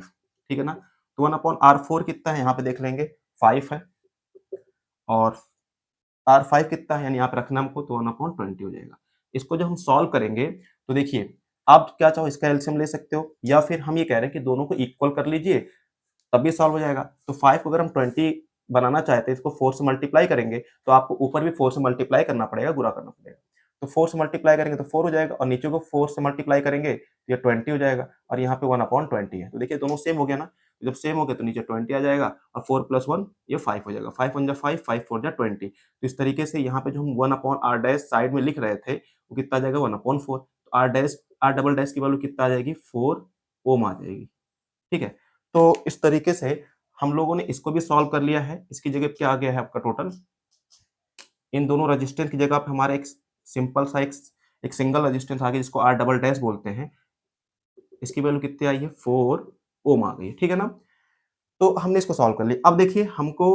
ठीक है ना? तो 1 अपॉन R4 कितना है यहाँ पे देख लेंगे 5 है और R5 कितना है यानी यहाँ पे रखना हमको तो 1 अपॉन 20 हो जाएगा। इसको जब हम सॉल्व करेंगे तो देखिए आप क्या चाहो इसका एलसीएम ले सकते हो या फिर हम ये कह रहे हैं कि दोनों को इक्वल कर लीजिए तब ये सॉल्व हो जाएगा। तो 5 को अगर हम 20 बनाना चाहते हैं, इसको 4 से मल्टीप्लाई करेंगे, तो आपको ऊपर भी 4 से मल्टीप्लाई करना पड़ेगा, गुणा करना पड़ेगा। तो 4 से मल्टीप्लाई करेंगे तो 4 हो जाएगा और नीचे को 4 से मल्टीप्लाई करेंगे, तो ये 20 हो जाएगा और यहाँ पे 1 अपॉन 20 है। तो देखिए दोनों सेम हो गया ना? तो जब सेम हो गया तो नीचे 20 आ जाएगा और 4 प्लस 1 ये 5 हो जाएगा। 5 1 जा 5, 5 4 जा 20। तो इस तरीके से यहाँ पे जो हम 1 अपॉन r डैश साइड में लिख रहे थे, वो कितना आ जाएगा 1 अपॉन 4। तो r डबल डैश की वैल्यू कितना आ जाएगी 4 ओम आ जाएगी। ठीक है? तो इस तरीके से हम लोगों ने इसको भी सॉल्व कर लिया है। इसकी जगह क्या आ गया है आपका टोटल, इन दोनों रेजिस्टेंस की जगह पे हमारा एक सिंपल सा एक सिंगल रेजिस्टेंस आ गया जिसको R डबल डैश बोलते हैं। इसकी वैल्यू कितनी आई है 4 ओम आ गई है, ठीक है ना? तो हमने इसको सॉल्व कर लिया। अब देखिए हमको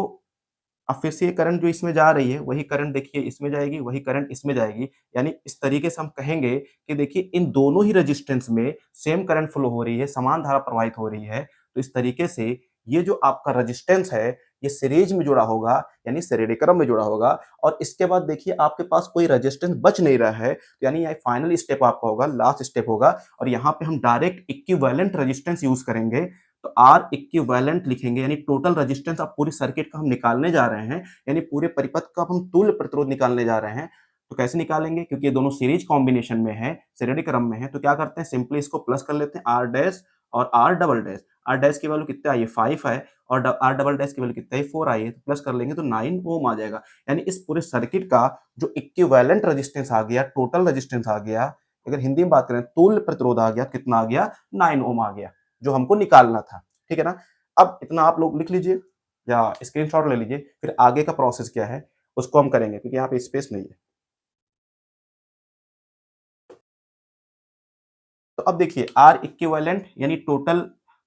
अब फिर से ये करंट जो इसमें जा रही है, वही करंट देखिए इसमें जाएगी, वही करंट इसमें जाएगी। यानी इस तरीके से हम कहेंगे कि देखिए इन दोनों ही रेजिस्टेंस में सेम करंट फ्लो हो रही है, समान धारा प्रवाहित हो रही है। तो इस तरीके से ये जो आपका रेजिस्टेंस है, ये सीरीज में जुड़ा होगा, यानी श्रेणी क्रम में जुड़ा होगा। और इसके बाद देखिए आपके पास कोई रेजिस्टेंस बच नहीं रहा है, तो यानी ये फाइनल स्टेप आपका होगा, लास्ट स्टेप होगा। और यहाँ पे हम डायरेक्ट इक्विवेलेंट रेजिस्टेंस यूज करेंगे। तो आर इक्विवेलेंट लिखेंगे, यानी टोटल रेजिस्टेंस आप पूरी सर्किट का हम निकालने जा रहे हैं, यानी पूरे परिपथ का हम तुल्य प्रतिरोध निकालने जा रहे हैं। तो कैसे निकालेंगे? क्योंकि ये दोनों सीरीज कॉम्बिनेशन में है, श्रेणी क्रम में है, तो क्या करते हैं, सिंपली इसको प्लस कर लेते हैं, आर डैश और R double dash. R dash की वैल्यू कितना आई है, 5 है, और आर डबल डैश की वैल्यू कितना है, 4 आई है। तो प्लस कर लेंगे तो 9 ओम आ जाएगा। यानी इस पूरे सर्किट का जो इक्विवेलेंट रेजिस्टेंस आ गया, टोटल रेजिस्टेंस आ गया, अगर हिंदी में बात करें तुल्य प्रतिरोध आ गया, कितना आ गया, 9 ओम आ गया, जो हमको निकालना था। ठीक है ना? अब इतना आप लोग लिख लीजिए या स्क्रीनशॉट ले लीजिए, फिर आगे का प्रोसेस क्या है उसको हम करेंगे, क्योंकि यहाँ पे स्पेस नहीं है। तो अब देखिए आर इक्विवेलेंट यानी टोटल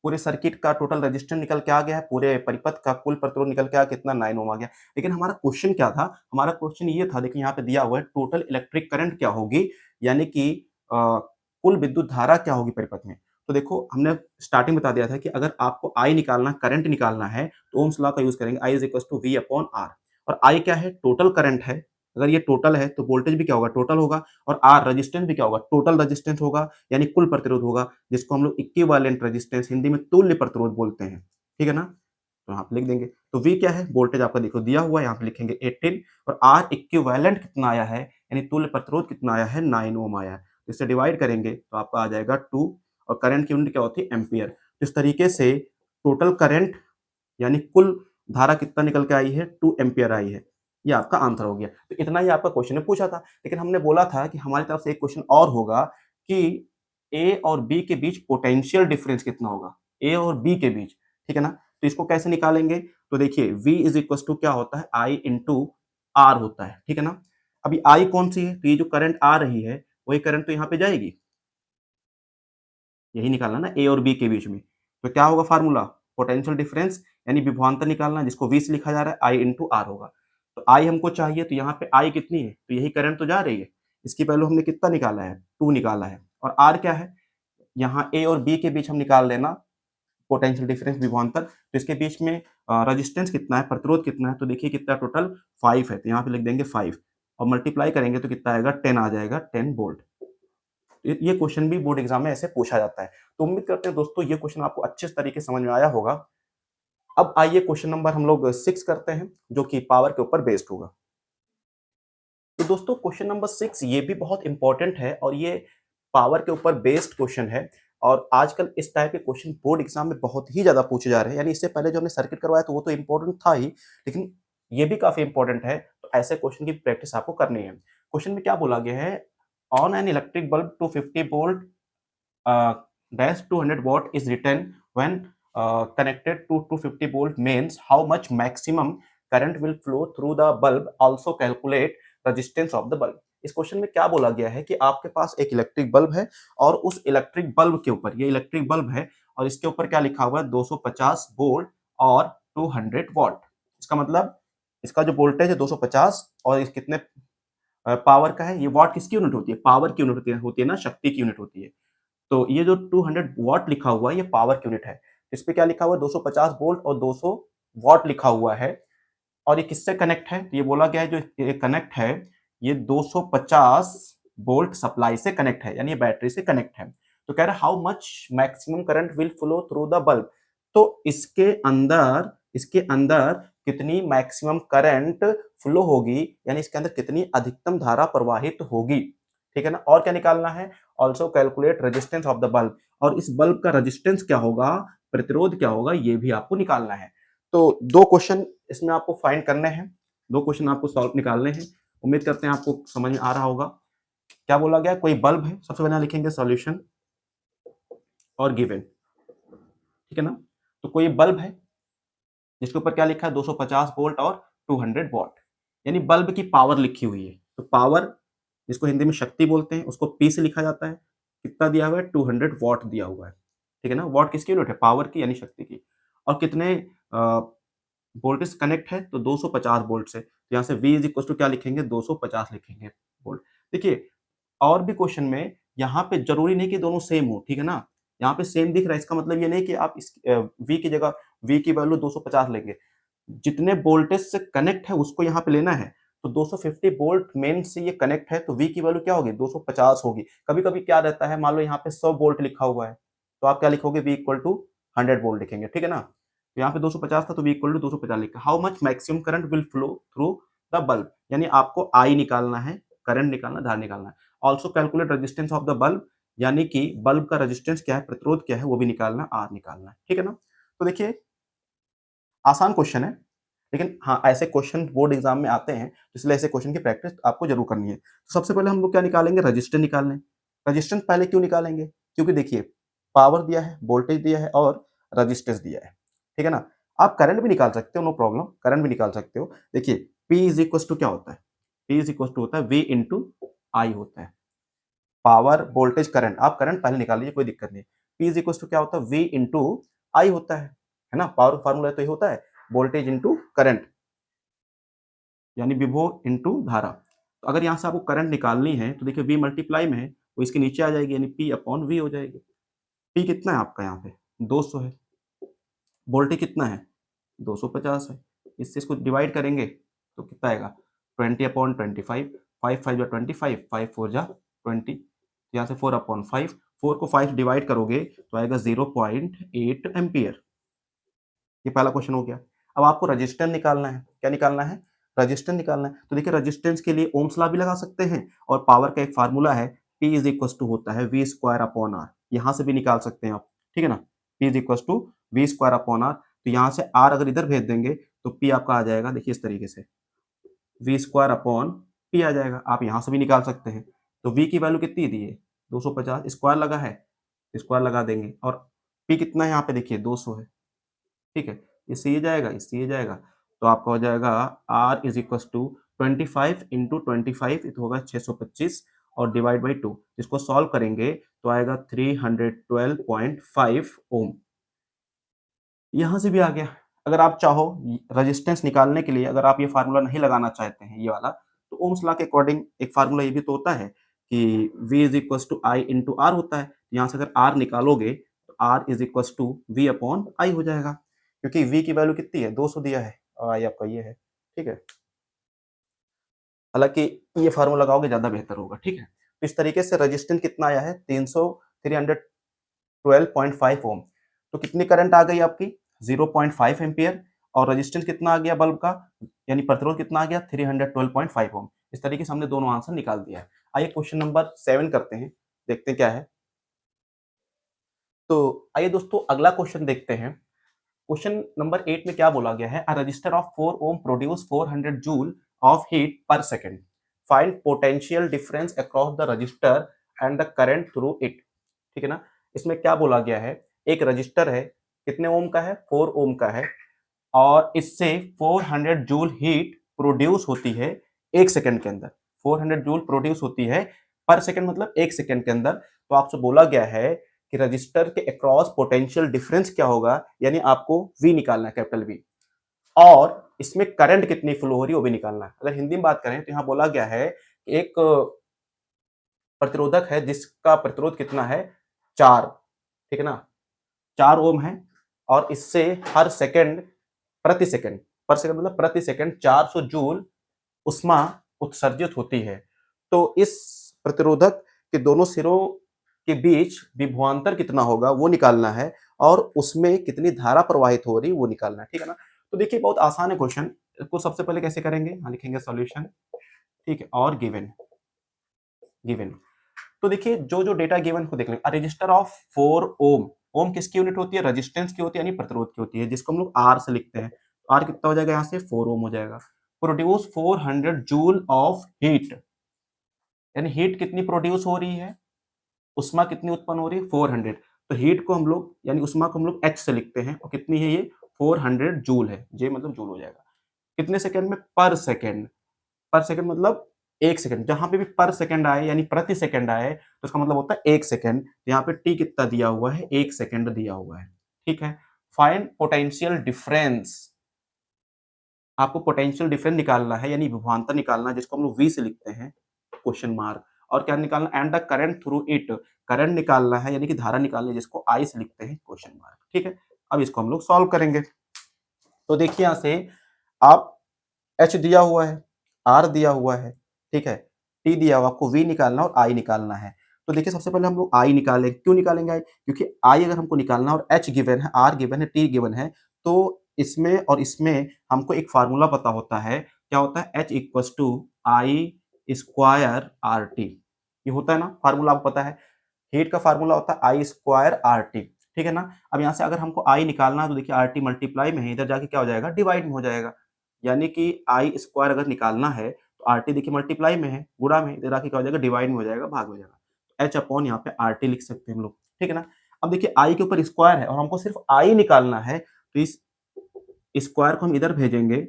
पूरे सर्किट का टोटल रेजिस्टेंस निकल के आ गया है, पूरे परिपथ का कुल प्रतिरोध निकल के आ कितना, 9 ओम आ गया। लेकिन हमारा क्वेश्चन क्या था? हमारा क्वेश्चन ये था, देखिए यहाँ पे दिया हुआ है टोटल इलेक्ट्रिक करंट क्या होगी, यानी कि कुल विद्युत धारा क्या होगी परिपथ में। तो देखो हमने स्टार्टिंग बता दिया था कि अगर आपको आई निकालना, करंट निकालना है, तो ओम्स लॉ का यूज करेंगे, I is equal to V upon R. और आई क्या है, टोटल करंट है। अगर ये टोटल है तो वोल्टेज भी क्या होगा, टोटल होगा। और आर रेजिस्टेंस भी क्या होगा, टोटल रेजिस्टेंस होगा, यानी कुल प्रतिरोध होगा, जिसको हम लोग इक्विवेलेंट रेजिस्टेंस हिंदी में तुल्य प्रतिरोध बोलते हैं। ठीक है ना? तो यहाँ पे लिख देंगे। तो V क्या है, वोल्टेज आपका देखो दिया हुआ है, यहाँ पे लिखेंगे 18। और R इक्विवेलेंट कितना आया है, यानी तुल्य प्रतिरोध कितना आया है, 9 ओम आया है। तो इसे डिवाइड करेंगे तो आपका आ जाएगा 2। और करंट की यूनिट क्या होती है, एम्पियर। तो इस तरीके से टोटल करंट यानी कुल धारा कितना निकल के आई है, 2 एम्पियर आई है। ये आपका आंसर हो गया। तो इतना ही आपका क्वेश्चन ने पूछा था। लेकिन हमने बोला था कि हमारी तरफ से एक क्वेश्चन और होगा कि ए और बी के बीच पोटेंशियल डिफरेंस कितना होगा, ए और बी के बीच। ठीक है ना? तो इसको कैसे निकालेंगे? तो देखिए V इज इक्वल टू क्या होता है, I इंटू आर होता है। ठीक है ना? अभी I कौन सी है, तो ये जो करंट आ रही है वही करंट तो यहाँ पे जाएगी, यही निकालना ना ए और बी के बीच में। तो क्या होगा फार्मूला, पोटेंशियल डिफरेंस यानी विभवांतर निकालना, जिसको V से लिखा जा रहा है, आई इंटू आर होगा। तो आई हमको चाहिए, तो यहाँ पे आई कितनी है, तो यही करंट तो जा रही है, इसकी वैल्यू हमने कितना निकाला है, 2 निकाला है। और आर क्या है, यहाँ ए और बी के बीच हम निकाल लेना पोटेंशियल डिफरेंस विभवांतर। तो इसके बीच में रेजिस्टेंस कितना है, प्रतिरोध कितना है, तो देखिए कितना टोटल 5 है, तो यहाँ पे लिख देंगे 5। और मल्टीप्लाई करेंगे तो कितना आएगा, 10 आ जाएगा, 10 वोल्ट। ये क्वेश्चन भी बोर्ड एग्जाम में ऐसे पूछा जाता है। तो उम्मीद करते हैं दोस्तों ये क्वेश्चन आपको अच्छे तरीके से समझ में आया होगा। अब आइए क्वेश्चन नंबर हम लोग 6 करते हैं, जो कि पावर के ऊपर बेस्ड होगा। तो दोस्तों क्वेश्चन नंबर 6 ये भी बहुत इंपॉर्टेंट है, और ये पावर के ऊपर बेस्ड क्वेश्चन है। और आजकल इस टाइप के क्वेश्चन बोर्ड एग्जाम में बहुत ही ज्यादा पूछे जा रहे हैं। यानी इससे पहले जो हमने सर्किट करवाया तो वो तो इंपॉर्टेंट था ही, लेकिन ये भी काफी इंपॉर्टेंट है। तो ऐसे क्वेश्चन की प्रैक्टिस आपको करनी है। क्वेश्चन में क्या बोला गया है, on an electric bulb to 50 volt dash 200 watt is written when connected to 250 volt means how much maximum current will flow through the bulb, also calculate resistance of the bulb। इस question में क्या बोला गया है कि आपके पास एक electric bulb है, और उस इलेक्ट्रिक बल्ब के ऊपर, ये इलेक्ट्रिक बल्ब है और इसके ऊपर क्या लिखा हुआ है, 250 वोल्ट और 200 वॉट। इसका मतलब इसका जो वोल्टेज है 250, और इस कितने पावर का है, ये वॉट किसकी यूनिट होती है, पावर की यूनिट होती है ना, शक्ति की यूनिट होती है। तो ये जो 200 वॉट लिखा हुआ है ये पावर की यूनिट है। इस पे क्या लिखा हुआ है, 250 वोल्ट और 200 वॉट लिखा हुआ है। और ये किससे कनेक्ट है, तो ये बोला गया है जो ये कनेक्ट है, ये 250 वोल्ट सप्लाई से कनेक्ट है, यानी ये बैटरी से कनेक्ट है। तो कह रहा है how much maximum current will flow through the bulb. तो इसके अंदर कितनी मैक्सिमम करंट फ्लो होगी, यानी इसके अंदर कितनी अधिकतम धारा प्रवाहित होगी। ठीक है ना? और क्या निकालना है, also calculate resistance of the bulb. और इस बल्ब का रेजिस्टेंस क्या होगा, प्रतिरोध क्या होगा, ये भी आपको निकालना है। तो 2 क्वेश्चन इसमें आपको फाइंड करने हैं, 2 क्वेश्चन आपको सॉल्व निकालने हैं। उम्मीद करते हैं आपको समझ में आ रहा होगा। क्या बोला गया, कोई बल्ब है, सबसे पहले लिखेंगे सॉल्यूशन और गिवन। ठीक है ना? तो कोई बल्ब है जिसके ऊपर क्या लिखा है, 250 वोल्ट और 200 वॉट, यानी बल्ब की पावर लिखी हुई है। तो पावर, जिसको हिंदी में शक्ति बोलते हैं, उसको पी से लिखा जाता है। कितना दिया हुआ है, 200 वॉट दिया हुआ है। ठीक है ना? वॉट किसकी यूनिट है, पावर की यानी शक्ति की। और कितने वोल्टेज कनेक्ट है तो 250 वोल्ट से, तो यहाँ से V इज इक्वल टू क्या लिखेंगे, 250 लिखेंगे वोल्ट। देखिए और भी क्वेश्चन में यहाँ पे जरूरी नहीं कि दोनों सेम हो, ठीक है ना? यहाँ पे सेम दिख रहा है, इसका मतलब ये नहीं कि आप इस V की जगह V की वैल्यू 250 लेंगे। जितने वोल्टेज से कनेक्ट है उसको यहाँ पे लेना है। तो 250 वोल्ट मेन से ये कनेक्ट है तो V की वैल्यू क्या होगी, 250 होगी। कभी-कभी क्या रहता है, मान लो यहाँ पे 100 वोल्ट लिखा हुआ है, तो आप क्या लिखोगे, V इक्वल टू 100 वोल्ट लिखेंगे, ठीक है ना? तो यहाँ पे 250 था तो V इक्वल टू 250 लिखा। How much maximum current will flow through the bulb, यानी आपको I निकालना है, करंट निकालना, धारा निकालना है। Also calculate resistance of the bulb, यानी कि बल्ब का रेजिस्टेंस क्या है, प्रतिरोध क्या है, वो भी निकालना, R निकालना है, ठीक है ना? तो देखिए आसान क्वेश्चन है, लेकिन हाँ, ऐसे क्वेश्चन बोर्ड एग्जाम में आते हैं, इसलिए ऐसे क्वेश्चन की प्रैक्टिस आपको जरूर करनी है। तो सबसे पहले हम लोग क्या निकालेंगे, रजिस्टर निकालने। रजिस्टेंस पहले क्यों निकालेंगे, क्योंकि देखिए पावर दिया है, वोल्टेज दिया है और रजिस्टेंस दिया है, ठीक है ना? आप करंट भी निकाल सकते हो, नो प्रॉब्लम, करंट भी निकाल सकते हो। देखिए P इज इक्वल टू क्या होता है, P इज इक्वल टू होता है V इंटू आई होता है। पावर वोल्टेज करंट, आप करंट पहले निकाल लीजिए, कोई दिक्कत नहीं। P इज इक्वल टू क्या होता है, V इंटू आई होता है ना? पावर फार्मूला तो ये होता है, वोल्टेज इंटू करंट, यानी विभव इंटू धारा। तो अगर यहाँ से आपको करंट निकालनी है तो देखिए V मल्टीप्लाई में है, वो इसके नीचे आ जाएगी, यानी P अपॉन V हो जाएगी। P कितना है आपका यहाँ पे, 200 है। वोल्टेज कितना है, 250 है। इससे इसको डिवाइड करेंगे तो कितना आएगा, 20 अपॉन 25, 5 5 जा 25, 5 4 जा 20, यहाँ से 4 अपॉन 5, 4 को 5 डिवाइड करोगे तो आएगा 0.8 एम्पियर। ये पहला क्वेश्चन हो गया। अब आपको रजिस्टेंस निकालना है, क्या निकालना है, रजिस्टेंस निकालना है। तो देखिए रजिस्टेंस के लिए ओम्स लॉ भी लगा सकते हैं और पावर का एक फार्मूला है, P इज इक्वल टू होता है V स्क्वायर अपॉन R, यहाँ से भी निकाल सकते हैं आप, ठीक है ना? P is equal to V square upon R, तो यहाँ से R अगर इधर भेज देंगे तो P आपका आ जाएगा, देखिए इस तरीके से V स्क्वायर अपॉन P आ जाएगा। आप यहाँ से भी निकाल सकते हैं। तो V की वैल्यू कितनी दी है, 250, स्क्वायर लगा है, स्क्वायर लगा देंगे और P कितना है यहाँ पे देखिए 200 है, ठीक है? इससे ये जाएगा, इससे ये जाएगा, तो आपका हो जाएगा R is equal to 25 into 25, ये तो होगा 625 और डिवाइड बाई 2, इसको सॉल्व करेंगे तो आएगा 312.5 ओम। यहाँ से भी आ गया। अगर आप चाहो रेजिस्टेंस निकालने के लिए, अगर आप ये फार्मूला नहीं लगाना चाहते हैं ये वाला, तो ओम्स लॉ के अकॉर्डिंग एक फार्मूला ये भी तो होता है कि V is equal to I into R होता है। यहाँ से अगर R निकालोगे तो R is equal to V upon I हो जाएगा, क्योंकि V की वैल्यू कितनी है, 200 दिया है और आई आपका ये है, ठीक है? हालांकि ये फार्मूला लगाओगे ज्यादा बेहतर होगा, ठीक है? तो इस तरीके से रेजिस्टेंस कितना आया है, 312.5 ओम। तो कितनी करंट आ गई आपकी, 0.5 एम्पियर, और रेजिस्टेंस कितना आ गया बल्ब का, यानी प्रतिरोध कितना आ गया, 312.5 ओम। इस तरीके से हमने दोनों आंसर निकाल दिया है। आइए क्वेश्चन नंबर 7 करते हैं, देखते हैं क्या है। तो आइए दोस्तों अगला क्वेश्चन देखते हैं। क्वेश्चन नंबर 8 में क्या बोला गया है, a resistor of 4 ohm produce 400 joule of heat per second, find potential difference across the resistor and the current through it, ठीक है ना? इसमें क्या बोला गया है, एक रजिस्टर है, कितने ओम का है, 4 ओम का है, और इससे 400 जूल हीट प्रोड्यूस होती है एक सेकंड के अंदर। 400 जूल प्रोड्यूस होती है पर सेकंड, मतलब एक सेकंड के अंदर। तो आपसे बोला गया है कि रजिस्टर के अक्रॉस पोटेंशियल डिफरेंस क्या होगा, यानी आपको V निकालना है, कैपिटल V, और इसमें करंट कितनी फ्लो हो रही है वो भी निकालना है। अगर हिंदी में बात करें तो यहाँ बोला गया है कि एक प्रतिरोधक है जिसका प्रतिरोध कितना है, 4, ठीक है ना? 4 ओम है और इससे हर सेकंड, प्रति सेकंड, पर सेकंड मतलब प्रति सेकंड 400 जूल उष्मा उत्सर्जित होती है। तो इस प्रतिरोधक के दोनों सिरों के बीच विभवांतर कितना होगा वो निकालना है, और उसमें कितनी धारा प्रवाहित हो रही है वो निकालना है, ठीक है ना? तो देखिए बहुत आसान है क्वेश्चन। इसको सबसे पहले कैसे करेंगे, हाँ लिखेंगे सॉल्यूशन, ठीक है, और गिवन, गिवन। तो देखिए जो जो डेटा गिवन को देख लेंगे। रजिस्टर ऑफ 4 ओम, ओम किसकी यूनिट होती है, रेजिस्टेंस की होती है, यानी प्रतिरोध की होती है, जिसको हम लोग आर से लिखते हैं। आर कितना हो जाएगा यहाँ से, 4 ओम हो जाएगा। प्रोड्यूस 400 जूल ऑफ हीट, यानी हीट कितनी प्रोड्यूस हो रही है, उष्मा कितनी उत्पन्न हो रही है, 400। तो हीट को हम लोग, यानी उष्मा को हम लोग एच से लिखते हैं, और कितनी है ये, 400 जूल है, जे मतलब जूल हो जाएगा। कितने सेकंड में, पर सेकंड, पर सेकंड मतलब एक सेकंड, जहां पे भी पर सेकंड आए यानी प्रति सेकंड आए तो उसका मतलब होता है एक सेकंड। यहाँ पे टी कितना दिया हुआ है, एक सेकंड दिया हुआ है, ठीक है? फाइंड पोटेंशियल डिफरेंस आपको पोटेंशियल डिफरेंस निकालना है, यानी विभवांतर निकालना है, जिसको हम लोग V से लिखते हैं क्वेश्चन मार्क, और क्या निकालना, and the current through it, current निकालना है यानी कि धारा निकालनी है, जिसको I से लिखते हैं क्वेश्चन मार्क। ठीक है, अब इसको हम लोग सॉल्व करेंगे। तो देखिए यहां से आप H दिया हुआ है, R दिया हुआ है, ठीक है, T दिया हुआ, आपको V निकालना और I निकालना है। तो देखिए सबसे पहले हम लोग I निकालें, क्यों निकालेंगे I? क्योंकि I अगर हमको निकालना और H गिवन है, R गिवन है, T गिवन है, तो इसमें और इसमें हमको एक फार्मूला पता होता है, क्या होता है, H equals to I square R T, ये होता है ना फार्मूला, आपको पता है, हीट का फार्मूला होता है आई स्क्वायर आर टी, ठीक है ना। अब यहाँ से अगर हमको आई निकालना है तो देखिए आर टी मल्टीप्लाई में है, इधर जाके क्या हो जाएगा, डिवाइड में हो जाएगा, यानी कि आई स्क्वायर अगर निकालना है तो आर टी देखिए मल्टीप्लाई में है, गुणा में, इधर आके क्या हो जाएगा, डिवाइड में हो जाएगा, भाग हो जाएगा, एच अपॉन यहाँ पे आर टी लिख सकते हैं हम लोग, ठीक है ना। अब देखिए आई के ऊपर स्क्वायर है और हमको सिर्फ आई निकालना है, तो इस स्क्वायर को हम इधर भेजेंगे,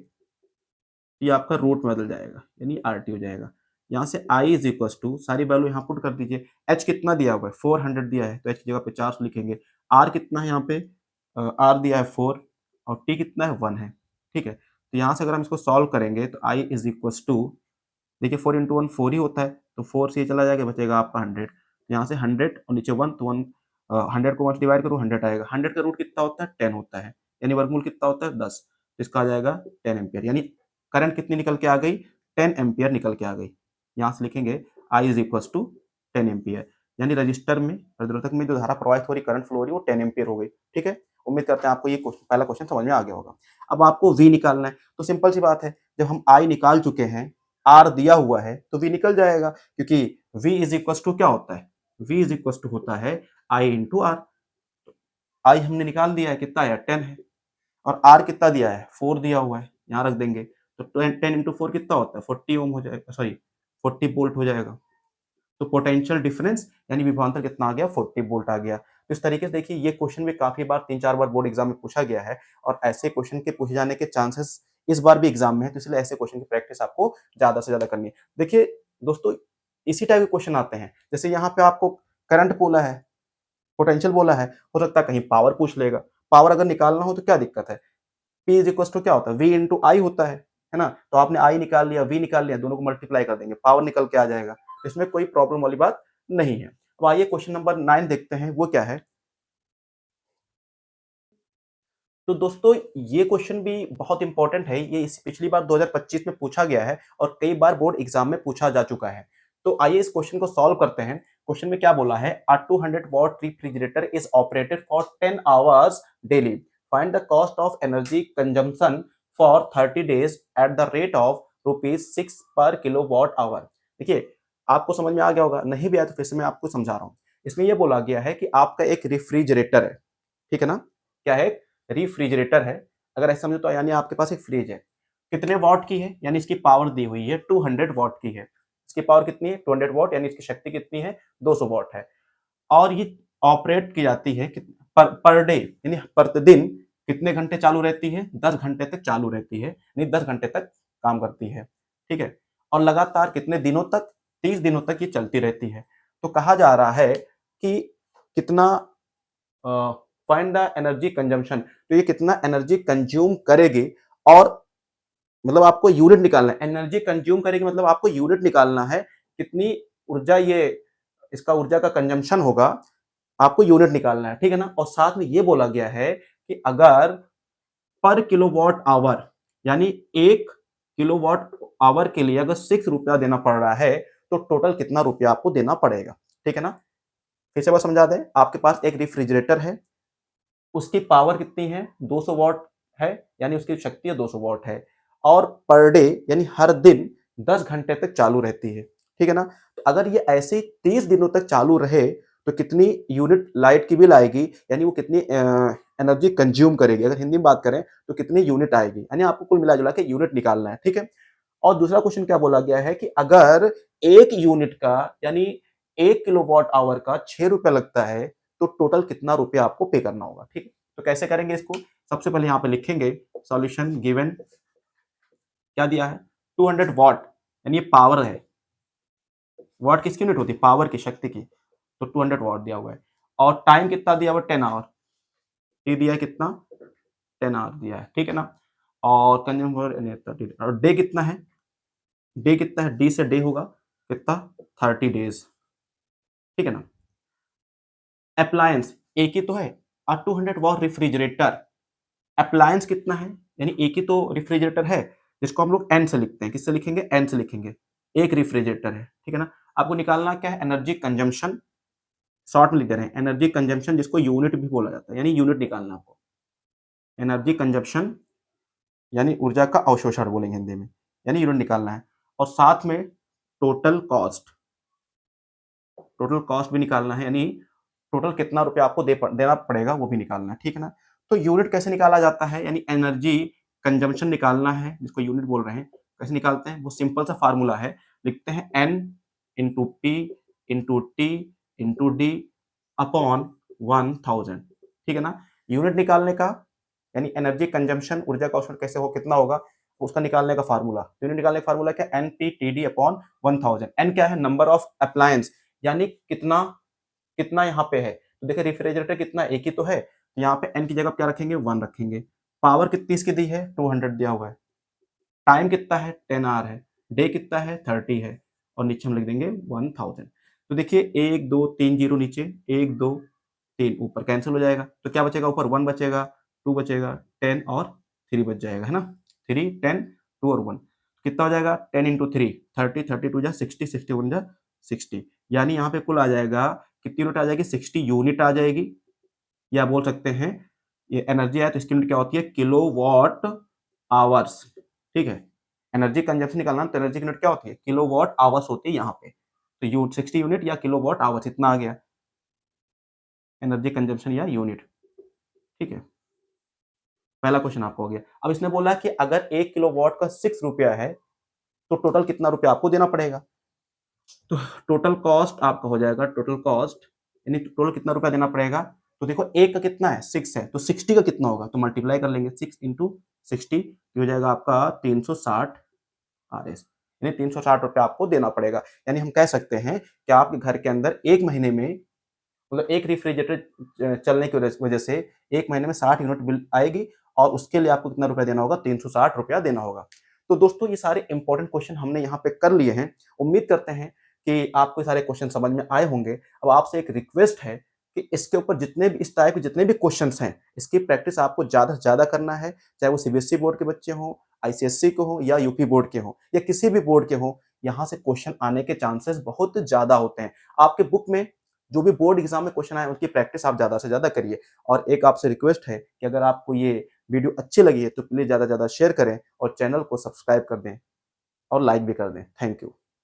ये आपका रूट में बदल जाएगा, यानी आर टी हो जाएगा। यहाँ से i इज इक्वल टू, सारी वैल्यू यहाँ पुट कर दीजिए, h कितना दिया हुआ है, 400 दिया है, तो h की जगह पे 400 लिखेंगे, r कितना है यहाँ पे, r दिया है 4 और t कितना है 1 है, ठीक है। तो यहाँ से अगर हम इसको सॉल्व करेंगे तो i इज इक्वल टू, देखिए 4 इंटू 1 4 ही होता है, तो 4 से ये चला जाएगा, बचेगा आपका 100, यहाँ से 100 और नीचे 1, तो 1 100 को 1 डिवाइड करो 100 आएगा, 100 का रूट कितना होता है 10 होता है, यानी वर्गमूल कितना होता है 10, तो इसका आ जाएगा 10 एम्पियर, यानी करंट कितनी निकल के आ गई, 10 एम्पियर निकल के आ गई। यहाँ से लिखेंगे I is equal to 10 ampere, यानी रजिस्टर में, प्रतिरोधक में जो धारा प्रवाहित हो रही, करंट फ्लो हो रही है, वो 10 एम्पियर हो गई, ठीक है। उम्मीद करते हैं आपको ये क्वेश्चन, पहला क्वेश्चन समझ में आ गया होगा। अब आपको V निकालना है, तो सिंपल सी बात है, जब हम I निकाल चुके हैं, R दिया हुआ है, तो V निकल जाएगा, क्योंकि V इज इक्वल टू क्या होता है, V इज इक्वल टू होता है I इंटू R, I हमने निकाल दिया है, कितना आया 10 है, और R कितना दिया है 4 दिया हुआ है, यहाँ रख देंगे, तो 10 इंटू 4 कितना होता है 40 ओम हो जाएगा, सॉरी 40 वोल्ट हो जाएगा। तो पोटेंशियल डिफरेंस यानी विभवांतर कितना आ गया, 40 वोल्ट आ गया। तो इस तरीके से देखिए ये क्वेश्चन भी काफी बार 3-4 बार बोर्ड एग्जाम में पूछा गया है, और ऐसे क्वेश्चन के पूछे जाने के चांसेस इस बार भी एग्जाम में है, तो इसलिए ऐसे क्वेश्चन की प्रैक्टिस आपको ज्यादा से ज्यादा करनी है। देखिए दोस्तों, इसी टाइप के क्वेश्चन आते हैं, जैसे यहाँ पे आपको करंट बोला है, पोटेंशियल बोला है, हो सकता है कहीं पावर पूछ लेगा, पावर अगर निकालना हो तो क्या दिक्कत है, P इज इक्वल टू क्या होता है, V इंटू आई होता है ना, तो आपने I निकाल लिया, V निकाल लिया, दोनों को मल्टीप्लाई कर देंगे, पावर निकल के आ जाएगा, इसमें कोई प्रॉब्लम वाली बात नहीं है। अब आइए क्वेश्चन नंबर 9 देखते हैं, वो क्या है। तो दोस्तों ये क्वेश्चन भी बहुत इंपॉर्टेंट है, ये इस पिछली बार 2025 में पूछा गया है और कई बार बोर्ड एग्जाम में पूछा जा चुका है। तो आइए इस क्वेश्चन को सॉल्व करते हैं। क्वेश्चन में क्या बोला है, अ 200 what refrigerator is operated for 10 hours daily, find the cost of energy consumption for 30 days at the rate of ₹6 पर किलोवाट आवर। देखिए आपको समझ में आ गया होगा, नहीं भी आया तो फिर से मैं आपको समझा रहा हूँ। इसमें यह बोला गया है कि आपका एक रेफ्रिजरेटर है, ठीक है ना, क्या है, रेफ्रिजरेटर है, अगर ऐसा समझो तो यानी आपके पास एक फ्रिज है, कितने वॉट की है, यानी इसकी पावर दी हुई है 200 वॉट की है, इसकी पावर कितनी है 200 वॉट, यानी इसकी शक्ति कितनी है 200 वॉट है, और ये ऑपरेट की जाती है पर डे, यानी प्रतिदिन कितने घंटे चालू रहती है, 10 घंटे तक चालू रहती है, यानी 10 घंटे तक काम करती है, ठीक है, और लगातार कितने दिनों तक, 30 दिनों तक ये चलती रहती है। तो कहा जा रहा है कि कितना, फाइंड द एनर्जी कंजम्पशन, तो ये कितना एनर्जी कंज्यूम करेगी, और मतलब आपको यूनिट निकालना है, एनर्जी कंज्यूम करेगी मतलब आपको यूनिट निकालना है, कितनी ऊर्जा ये, इसका ऊर्जा का कंजम्पशन होगा, आपको यूनिट निकालना है, ठीक है ना। और साथ में ये बोला गया है कि अगर पर किलोवाट आवर, यानी 1 किलोवाट आवर के लिए अगर 6 रुपया देना पड़ रहा है, तो टोटल कितना रुपया आपको देना पड़ेगा, ठीक है ना। फिर से बात समझा दें, आपके पास एक रेफ्रिजरेटर है, उसकी पावर कितनी है 200 वॉट है, यानी उसकी शक्ति है 200 वॉट है, और पर डे यानी हर दिन 10 घंटे तक चालू रहती है, ठीक है ना। तो अगर ये ऐसे ही 30 दिनों तक चालू रहे तो कितनी यूनिट लाइट की बिल आएगी, यानी वो कितनी एनर्जी कंज्यूम करेगी, अगर हिंदी में बात करें तो कितनी यूनिट आएगी, यानी आपको कुल मिला जुला के यूनिट निकालना है, ठीक है। और दूसरा क्वेश्चन क्या बोला गया है कि अगर एक यूनिट का यानी 1 किलोवाट आवर का 6 रुपया लगता है, तो टोटल कितना रुपया आपको पे करना होगा, ठीक है। तो कैसे करेंगे इसको, सबसे पहले यहाँ पे लिखेंगे सॉल्यूशन गिवन, क्या दिया है 200 वॉट, यानी ये पावर है, वॉट किसकी यूनिट होती है, पावर की, शक्ति की, तो 200 वॉट दिया हुआ है, और टाइम कितना दिया हुआ 10 आवर, ये दिया है कितना 10 आवर दिया है, ठीक है ना। और कंज्यूमर 30 और डे कितना है, डे कितना है, डी से डे होगा कितना 30 डेज, ठीक है ना। अप्लायंस एक ही तो है, 200 वॉट रेफ्रिजरेटर, अप्लायंस कितना है, यानी एक ही तो रेफ्रिजरेटर है जिसको हम लोग एन से लिखते हैं, किससे लिखेंगे, एन से लिखेंगे, एक रेफ्रिजरेटर है, ठीक है ना। आपको निकालना क्या है, एनर्जी कंजम्पशन, शॉर्ट में लिख दे रहे हैं एनर्जी कंजम्पशन, जिसको यूनिट भी बोला जाता है, यानी यूनिट निकालना आपको, एनर्जी कंजम्पशन यानी ऊर्जा का अवशोषण बोलेंगे हिंदी में, यानी यूनिट निकालना है। और साथ में टोटल कॉस्ट, टोटल कॉस्ट भी निकालना है, यानी टोटल कितना रुपया आपको देना पड़ेगा वो भी निकालना है, ठीक है ना। तो यूनिट कैसे निकाला जाता है, यानी एनर्जी कंजम्पशन निकालना है जिसको यूनिट बोल रहे हैं, कैसे निकालते हैं, वो सिंपल सा फार्मूला है, लिखते हैं N into P into T into D upon 1000, ठीक है ना। यूनिट निकालने का यानी एनर्जी कंजम्पशन, ऊर्जा का अवशोषण कैसे हो, कितना होगा, उसका निकालने का फार्मूला, यूनिट निकालने का फार्मूला क्या, N P T D upon 1000। N क्या है, नंबर ऑफ अप्लायंस, यानी कितना कितना यहाँ पे है, तो देखिए रेफ्रिजरेटर कितना एक ही तो है, तो यहाँ पे n की जगह क्या रखेंगे, 1 रखेंगे। पावर कितनी इसकी दी है, 200 दिया हुआ है। टाइम कितना है, 10 आवर है। डे कितना है, 30 है। और नीचे हम लिख देंगे 1000। तो देखिए 1 2 3 जीरो नीचे, 1 2 3 ऊपर कैंसिल हो जाएगा, तो क्या बचेगा, ऊपर 1 बचेगा, 2 बचेगा, 10 और 3 बच जाएगा, है ना। 3 10 2 और 1 कितना हो जाएगा, 10 इंटू 3 30, 32 जा 60, 61 जा 60, यानी यहाँ पे कुल आ जाएगा, कितनी यूनिट आ जाएगी, 60 यूनिट आ जाएगी। या बोल सकते हैं ये एनर्जी है तो इसकी यूनिट क्या होती है, किलोवाट आवर्स, ठीक है। एनर्जी कंजप्शन निकालना तो एनर्जी की यूनिट क्या होती है, किलोवाट आवर्स होती है यहाँ पे, तो यू 60 यूनिट या किलोवाट आवर्स इतना आ गया एनर्जी कंजप्शन या यूनिट, ठीक है। पहला क्वेश्चन आपको हो गया। अब इसने बोला कि अगर 1 किलोवाट का 6 रुपया है तो टोटल कितना रुपया आपको देना पड़ेगा। तो टोटल कॉस्ट आपका हो जाएगा, टोटल कॉस्ट यानी टोटल कितना रुपया देना पड़ेगा। तो देखो एक का कितना है, 6 है, तो 60 का कितना होगा, तो मल्टीप्लाई कर लेंगे, 6 इंटू 60 हो जाएगा आपका 360 आरएस, यानी 360 रुपया आपको देना पड़ेगा। यानी हम कह सकते हैं कि आपके घर के अंदर एक महीने में, मतलब एक रेफ्रिजरेटर चलने की वजह से एक महीने में 60 यूनिट बिल आएगी, और उसके लिए आपको कितना रुपया देना होगा, 360 रुपया देना होगा। तो दोस्तों ये सारे इंपॉर्टेंट क्वेश्चन हमने यहाँ पे कर लिए हैं। उम्मीद करते हैं कि आपको ये सारे क्वेश्चन समझ में आए होंगे। अब आपसे एक रिक्वेस्ट है कि इसके ऊपर जितने भी इस टाइप के जितने भी क्वेश्चंस हैं, इसकी प्रैक्टिस आपको ज़्यादा से ज़्यादा करना है, चाहे वो सीबीएसई बोर्ड के बच्चे हों, आईसीएसई के हों या यूपी बोर्ड के हों या किसी भी बोर्ड के हों, यहाँ से क्वेश्चन आने के चांसेस बहुत ज़्यादा होते हैं। आपके बुक में जो भी बोर्ड एग्जाम में क्वेश्चन आए उनकी प्रैक्टिस आप ज़्यादा से ज़्यादा करिए। और एक आपसे रिक्वेस्ट है कि अगर आपको ये वीडियो अच्छी लगी है तो प्लीज़ ज़्यादा से ज़्यादा शेयर करें और चैनल को सब्सक्राइब कर दें और लाइक भी कर दें। Thank you.